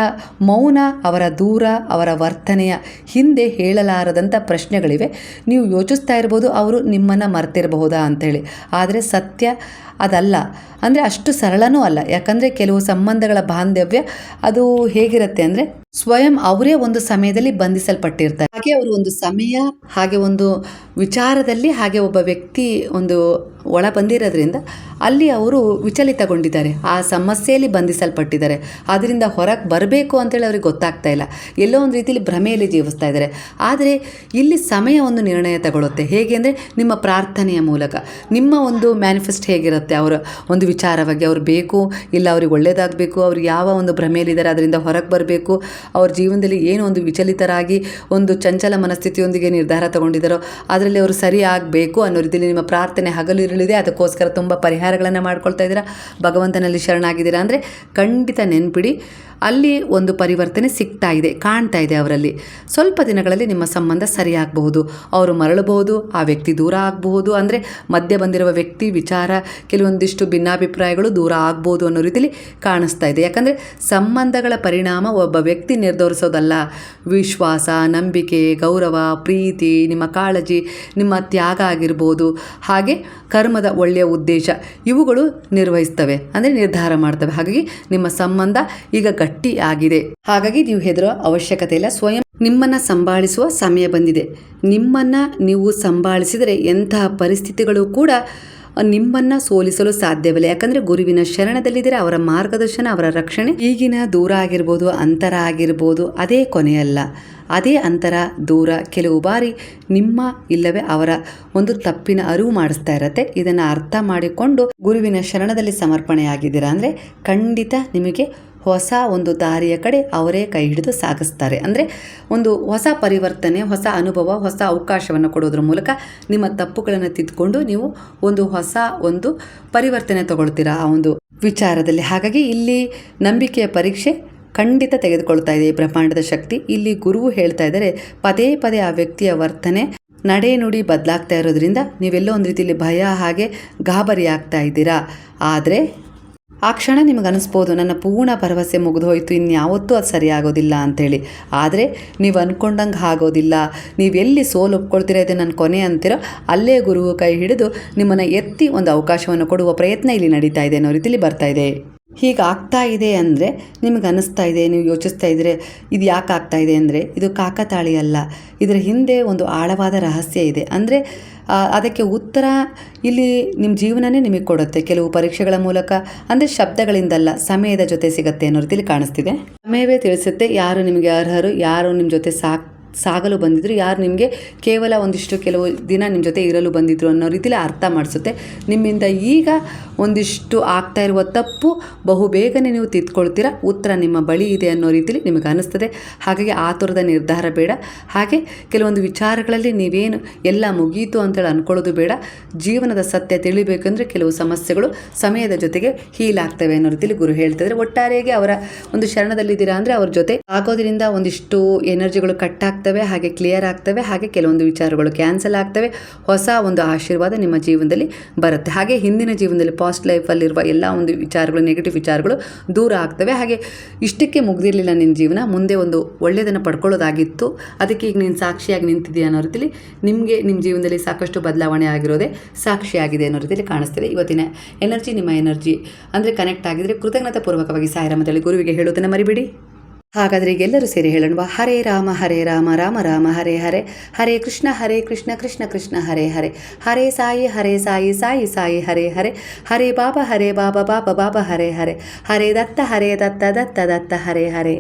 ಮೌನ, ಅವರ ದೂರ, ಅವರ ವರ್ತನೆಯ ಹಿಂದೆ ಹೇಳಲಾರದಂಥ ಪ್ರಶ್ನೆಗಳಿವೆ. ನೀವು ಯೋಚಿಸ್ತಾ ಇರ್ಬೋದು ಅವರು ನಿಮ್ಮನ್ನು ಮರ್ತಿರಬಹುದಾ ಅಂಥೇಳಿ. ಆದರೆ ಸತ್ಯ ಅದಲ್ಲ, ಅಂದರೆ ಅಷ್ಟು ಸರಳನೂ ಅಲ್ಲ. ಯಾಕಂದರೆ ಕೆಲವು ಸಂಬಂಧಗಳ ಬಾಂಧವ್ಯ ಅದು ಹೇಗಿರುತ್ತೆ ಅಂದರೆ ಸ್ವಯಂ ಅವರೇ ಒಂದು ಸಮಯದಲ್ಲಿ ಬಂಧಿಸಲ್ಪಟ್ಟಿರ್ತಾರೆ. ಹಾಗೆ ಅವರು ಒಂದು ಸಮಯ, ಹಾಗೆ ಒಂದು ವಿಚಾರದಲ್ಲಿ, ಹಾಗೆ ಒಬ್ಬ ವ್ಯಕ್ತಿ ಒಂದು ಒಳ ಬಂದಿರೋದ್ರಿಂದ ಅಲ್ಲಿ ಅವರು ವಿಚಲಿತಗೊಂಡಿದ್ದಾರೆ, ಆ ಸಮಸ್ಯೆಯಲ್ಲಿ ಬಂಧಿಸಲ್ಪಟ್ಟಿದ್ದಾರೆ. ಅದರಿಂದ ಹೊರಗೆ ಬರಬೇಕು ಅಂತೇಳಿ ಅವ್ರಿಗೆ ಗೊತ್ತಾಗ್ತಾ ಇಲ್ಲ, ಎಲ್ಲೋ ಒಂದು ರೀತಿಯಲ್ಲಿ ಭ್ರಮೆಯಲ್ಲಿ ಜೀವಿಸ್ತಾ ಇದ್ದಾರೆ. ಆದರೆ ಇಲ್ಲಿ ಸಮಯ ಒಂದು ನಿರ್ಣಯ ತಗೊಳ್ಳುತ್ತೆ. ಹೇಗೆ ಅಂದರೆ ನಿಮ್ಮ ಪ್ರಾರ್ಥನೆಯ ಮೂಲಕ ನಿಮ್ಮ ಒಂದು ಮ್ಯಾನಿಫೆಸ್ಟ್ ಹೇಗಿರುತ್ತೆ, ಅವರ ಒಂದು ವಿಚಾರವಾಗಿ ಅವ್ರು ಬೇಕು, ಇಲ್ಲ ಅವ್ರಿಗೆ ಒಳ್ಳೆಯದಾಗಬೇಕು, ಅವ್ರು ಯಾವ ಒಂದು ಭ್ರಮೆಯಲ್ಲಿದ್ದಾರೆ ಅದರಿಂದ ಹೊರಗೆ ಬರಬೇಕು, ಅವ್ರ ಜೀವನದಲ್ಲಿ ಏನೋ ಒಂದು ವಿಚಲಿತರಾಗಿ ಒಂದು ಚಂಚಲ ಮನಸ್ಥಿತಿಯೊಂದಿಗೆ ನಿರ್ಧಾರ ತಗೊಂಡಿದ್ದಾರೋ ಅದರಲ್ಲಿ ಅವರು ಸರಿ ಆಗಬೇಕು ಅನ್ನೋ ರೀತಿಯಲ್ಲಿ ನಿಮ್ಮ ಪ್ರಾರ್ಥನೆ ಹಗಲು ಇರಲಿದೆ. ಅದಕ್ಕೋಸ್ಕರ ತುಂಬ ಪರಿಹಾರಗಳನ್ನು ಮಾಡ್ಕೊಳ್ತಾ ಇದ್ದೀರಾ, ಭಗವಂತನಲ್ಲಿ ಶರಣಾಗಿದ್ದೀರಾ ಅಂದರೆ ಖಂಡಿತ ನೆನ್ಪಿಡಿ ಅಲ್ಲಿ ಒಂದು ಪರಿವರ್ತನೆ ಸಿಗ್ತಾ ಇದೆ, ಕಾಣ್ತಾ ಇದೆ. ಅವರಲ್ಲಿ ಸ್ವಲ್ಪ ದಿನಗಳಲ್ಲಿ ನಿಮ್ಮ ಸಂಬಂಧ ಸರಿಯಾಗಬಹುದು, ಅವರು ಮರಳಬಹುದು, ಆ ವ್ಯಕ್ತಿ ದೂರ ಆಗಬಹುದು. ಅಂದರೆ ಮಧ್ಯೆ ಬಂದಿರುವ ವ್ಯಕ್ತಿ ವಿಚಾರ ಕೆಲವೊಂದಿಷ್ಟು ಭಿನ್ನಾಭಿಪ್ರಾಯಗಳು ದೂರ ಆಗ್ಬೋದು ಅನ್ನೋ ರೀತಿಯಲ್ಲಿ ಕಾಣಿಸ್ತಾ ಇದೆ. ಯಾಕಂದರೆ ಸಂಬಂಧಗಳ ಪರಿಣಾಮ ಒಬ್ಬ ವ್ಯಕ್ತಿ ನಿರ್ಧರಿಸೋದಲ್ಲ, ವಿಶ್ವಾಸ, ನಂಬಿಕೆ, ಗೌರವ, ಪ್ರೀತಿ, ನಿಮ್ಮ ಕಾಳಜಿ, ನಿಮ್ಮ ತ್ಯಾಗ ಆಗಿರ್ಬೋದು, ಹಾಗೆ ಕರ್ಮದ ಒಳ್ಳೆಯ ಉದ್ದೇಶ ಇವುಗಳು ನಿರ್ವಹಿಸ್ತವೆ, ಅಂದರೆ ನಿರ್ಧಾರ ಮಾಡ್ತವೆ. ಹಾಗಾಗಿ ನಿಮ್ಮ ಸಂಬಂಧ ಈಗ ಗಟ್ಟಿ ಆಗಿದೆ. ಹಾಗಾಗಿ ನೀವು ಹೆದರೋ ಅವಶ್ಯಕತೆ ಇಲ್ಲ. ಸ್ವಯಂ ನಿಮ್ಮನ್ನು ಸಂಭಾಳಿಸುವ ಸಮಯ ಬಂದಿದೆ. ನಿಮ್ಮನ್ನು ನೀವು ಸಂಭಾಳಿಸಿದರೆ ಎಂತಹ ಪರಿಸ್ಥಿತಿಗಳು ಕೂಡ ನಿಮ್ಮನ್ನು ಸೋಲಿಸಲು ಸಾಧ್ಯವಿಲ್ಲ. ಯಾಕಂದರೆ ಗುರುವಿನ ಶರಣದಲ್ಲಿದ್ದರೆ ಅವರ ಮಾರ್ಗದರ್ಶನ, ಅವರ ರಕ್ಷಣೆ. ಈಗಿನ ದೂರ ಆಗಿರ್ಬೋದು, ಅಂತರ ಆಗಿರ್ಬೋದು, ಅದೇ ಕೊನೆಯಲ್ಲ. ಅದೇ ಅಂತರ, ದೂರ ಕೆಲವು ಬಾರಿ ನಿಮ್ಮ ಇಲ್ಲವೇ ಅವರ ಒಂದು ತಪ್ಪಿನ ಅರಿವು ಮಾಡಿಸ್ತಾ ಇರತ್ತೆ. ಇದನ್ನು ಅರ್ಥ ಮಾಡಿಕೊಂಡು ಗುರುವಿನ ಶರಣದಲ್ಲಿ ಸಮರ್ಪಣೆಯಾಗಿದ್ದೀರಾ ಅಂದರೆ ಖಂಡಿತ ನಿಮಗೆ ಹೊಸ ಒಂದು ದಾರಿಯ ಕಡೆ ಅವರೇ ಕೈ ಹಿಡಿದು ಸಾಗಿಸ್ತಾರೆ. ಅಂದರೆ ಒಂದು ಹೊಸ ಪರಿವರ್ತನೆ, ಹೊಸ ಅನುಭವ, ಹೊಸ ಅವಕಾಶವನ್ನು ಕೊಡೋದ್ರ ಮೂಲಕ ನಿಮ್ಮ ತಪ್ಪುಗಳನ್ನು ತಿದ್ದುಕೊಂಡು ನೀವು ಒಂದು ಹೊಸ ಒಂದು ಪರಿವರ್ತನೆ ತಗೊಳ್ತೀರಾ ಆ ಒಂದು ವಿಚಾರದಲ್ಲಿ. ಹಾಗಾಗಿ ಇಲ್ಲಿ ನಂಬಿಕೆಯ ಪರೀಕ್ಷೆ ಖಂಡಿತ ತೆಗೆದುಕೊಳ್ತಾ ಇದೆ ಈ ಬ್ರಹ್ಮಾಂಡದ ಶಕ್ತಿ. ಇಲ್ಲಿ ಗುರುವು ಹೇಳ್ತಾ ಇದ್ದಾರೆ, ಪದೇ ಪದೇ ಆ ವ್ಯಕ್ತಿಯ ವರ್ತನೆ, ನಡೆ ನುಡಿ ಬದಲಾಗ್ತಾ ಇರೋದ್ರಿಂದ ನೀವೆಲ್ಲೋ ಒಂದು ರೀತಿಯಲ್ಲಿ ಭಯ, ಹಾಗೆ ಗಾಬರಿ ಆಗ್ತಾ ಇದ್ದೀರಾ. ಆದರೆ ಆ ಕ್ಷಣ ನಿಮಗೆ ಅನಿಸ್ಬೋದು ನನ್ನ ಪೂರ್ಣ ಭರವಸೆ ಮುಗಿದೋಯ್ತು, ಇನ್ಯಾವತ್ತೂ ಅದು ಸರಿಯಾಗೋದಿಲ್ಲ ಅಂಥೇಳಿ. ಆದರೆ ನೀವು ಅಂದ್ಕೊಂಡಂಗೆ ಆಗೋದಿಲ್ಲ. ನೀವೆಲ್ಲಿ ಸೋಲು ಒಪ್ಕೊಳ್ತೀರಾ, ಇದೆ ನನ್ನ ಕೊನೆ ಅಂತೀರೋ ಅಲ್ಲೇ ಗುರುವು ಕೈ ಹಿಡಿದು ನಿಮ್ಮನ್ನು ಎತ್ತಿ ಒಂದು ಅವಕಾಶವನ್ನು ಕೊಡುವ ಪ್ರಯತ್ನ ಇಲ್ಲಿ ನಡೀತಾ ಇದೆ ಅನ್ನೋ ರೀತಿಯಲ್ಲಿ ಬರ್ತಾ ಇದೆ. ಹೀಗೆ ಆಗ್ತಾ ಇದೆ ಅಂದರೆ ನಿಮಗೆ ಅನ್ನಿಸ್ತಾ ಇದೆ, ನೀವು ಯೋಚಿಸ್ತಾ ಇದ್ದರೆ ಇದು ಯಾಕೆ ಆಗ್ತಾ ಇದೆ ಅಂದರೆ ಇದು ಕಾಕತಾಳಿ ಅಲ್ಲ, ಇದರ ಹಿಂದೆ ಒಂದು ಆಳವಾದ ರಹಸ್ಯ ಇದೆ. ಅಂದರೆ ಅದಕ್ಕೆ ಉತ್ತರ ಇಲ್ಲಿ ನಿಮ್ಮ ಜೀವನನೇ ನಿಮಗೆ ಕೊಡುತ್ತೆ. ಕೆಲವು ಪರೀಕ್ಷೆಗಳ ಮೂಲಕ, ಅಂದರೆ ಶಬ್ದಗಳಿಂದಲ್ಲ, ಸಮಯದ ಜೊತೆ ಸಿಗುತ್ತೆ ಅನ್ನೋ ರೀತಿಯಲ್ಲಿ ಕಾಣಿಸ್ತಿದೆ. ಸಮಯವೇ ತಿಳಿಸುತ್ತೆ ಯಾರು ನಿಮಗೆ ಅರ್ಹರು, ಯಾರು ನಿಮ್ಮ ಜೊತೆ ಸಾಗಲು ಬಂದಿದ್ರು, ಯಾರು ನಿಮಗೆ ಕೇವಲ ಒಂದಿಷ್ಟು ಕೆಲವು ದಿನ ನಿಮ್ಮ ಜೊತೆ ಇರಲು ಬಂದಿದ್ರು ಅನ್ನೋ ರೀತಿಯಲ್ಲಿ ಅರ್ಥ ಮಾಡಿಸುತ್ತೆ. ನಿಮ್ಮಿಂದ ಈಗ ಒಂದಿಷ್ಟು ಆಗ್ತಾ ಇರುವ ತಪ್ಪು ಬಹುಬೇಗನೆ ನೀವು ತಿದ್ಕೊಳ್ತೀರಾ, ಉತ್ತರ ನಿಮ್ಮ ಬಳಿ ಇದೆ ಅನ್ನೋ ರೀತಿಯಲ್ಲಿ ನಿಮಗೆ ಅನ್ನಿಸ್ತದೆ. ಹಾಗಾಗಿ ಆತುರದ ನಿರ್ಧಾರ ಬೇಡ. ಹಾಗೆ ಕೆಲವೊಂದು ವಿಚಾರಗಳಲ್ಲಿ ನೀವೇನು ಎಲ್ಲ ಮುಗೀತು ಅಂತೇಳಿ ಅಂದ್ಕೊಳ್ಳೋದು ಬೇಡ. ಜೀವನದ ಸತ್ಯ ತಿಳಿಬೇಕಂದ್ರೆ ಕೆಲವು ಸಮಸ್ಯೆಗಳು ಸಮಯದ ಜೊತೆಗೆ ಹೀಲ್ ಆಗ್ತವೆ ಅನ್ನೋ ರೀತಿಯಲ್ಲಿ ಗುರು ಹೇಳ್ತಿದ್ರೆ, ಒಟ್ಟಾರೆಯಾಗಿ ಅವರ ಒಂದು ಶರಣದಲ್ಲಿದ್ದೀರಾ ಅಂದರೆ ಅವ್ರ ಜೊತೆ ಆಗೋದ್ರಿಂದ ಒಂದಿಷ್ಟು ಎನರ್ಜಿಗಳು ಕಟ್ ಆಗ್ತವೆ, ಹಾಗೆ ಕ್ಲಿಯರ್ ಆಗ್ತವೆ, ಹಾಗೆ ಕೆಲವೊಂದು ವಿಚಾರಗಳು ಕ್ಯಾನ್ಸಲ್ ಆಗ್ತವೆ. ಹೊಸ ಒಂದು ಆಶೀರ್ವಾದ ನಿಮ್ಮ ಜೀವನದಲ್ಲಿ ಬರುತ್ತೆ. ಹಾಗೆ ಹಿಂದಿನ ಜೀವನದಲ್ಲಿ ಪಾಸ್ಟ್ ಲೈಫಲ್ಲಿರುವ ಎಲ್ಲ ಒಂದು ವಿಚಾರಗಳು, ನೆಗೆಟಿವ್ ವಿಚಾರಗಳು ದೂರ ಆಗ್ತವೆ. ಹಾಗೆ ಇಷ್ಟಕ್ಕೆ ಮುಗ್ದಿರಲಿಲ್ಲ ನಿನ್ನ ಜೀವನ, ಮುಂದೆ ಒಂದು ಒಳ್ಳೆಯದನ್ನು ಪಡ್ಕೊಳ್ಳೋದಾಗಿತ್ತು, ಅದಕ್ಕೆ ಈಗ ನೀನು ಸಾಕ್ಷಿಯಾಗಿ ನಿಂತಿದೆಯಾ ಅನ್ನೋ ರೀತಿಯಲ್ಲಿ ನಿಮಗೆ ನಿಮ್ಮ ಜೀವನದಲ್ಲಿ ಸಾಕಷ್ಟು ಬದಲಾವಣೆ ಆಗಿರೋದೇ ಸಾಕ್ಷಿಯಾಗಿದೆ ಅನ್ನೋ ರೀತಿಯಲ್ಲಿ ಕಾಣಿಸ್ತಿದೆ. ಇವತ್ತಿನ ಎನರ್ಜಿ ನಿಮ್ಮ ಎನರ್ಜಿ ಅಂದರೆ ಕನೆಕ್ಟ್ ಆಗಿದ್ರೆ ಕೃತಜ್ಞತಾ ಪೂರ್ವಕವಾಗಿ ಸಾಯಿರಾಮ್ ಅಂತೇಳಿ ಗುರುವಿಗೆ ಹೇಳೋದನ್ನು ಮರಿಬೇಡಿ. ಹಾಗಾದರೆ ಈಗ ಎಲ್ಲರೂ ಸೇರಿ ಹೇಳೋಣ, ಹರೇ ರಾಮ ರಾಮ ರಾಮ ಹರೇ ಹರೇ, ಹರೇ ಕೃಷ್ಣ ಕೃಷ್ಣ ಕೃಷ್ಣ ಹರೇ ಹರೇ, ಹರೇ ಸಾಯಿ ಸಾಯಿ ಹರೇ ಹರೇ, ಹರೇ ಬಾಬಾ ಬಾಬಾ ಬಾಬಾ ಹರೇ ಹರೇ, ಹರೇ ದತ್ತ ದತ್ತ ಹರೇ ಹರೇ.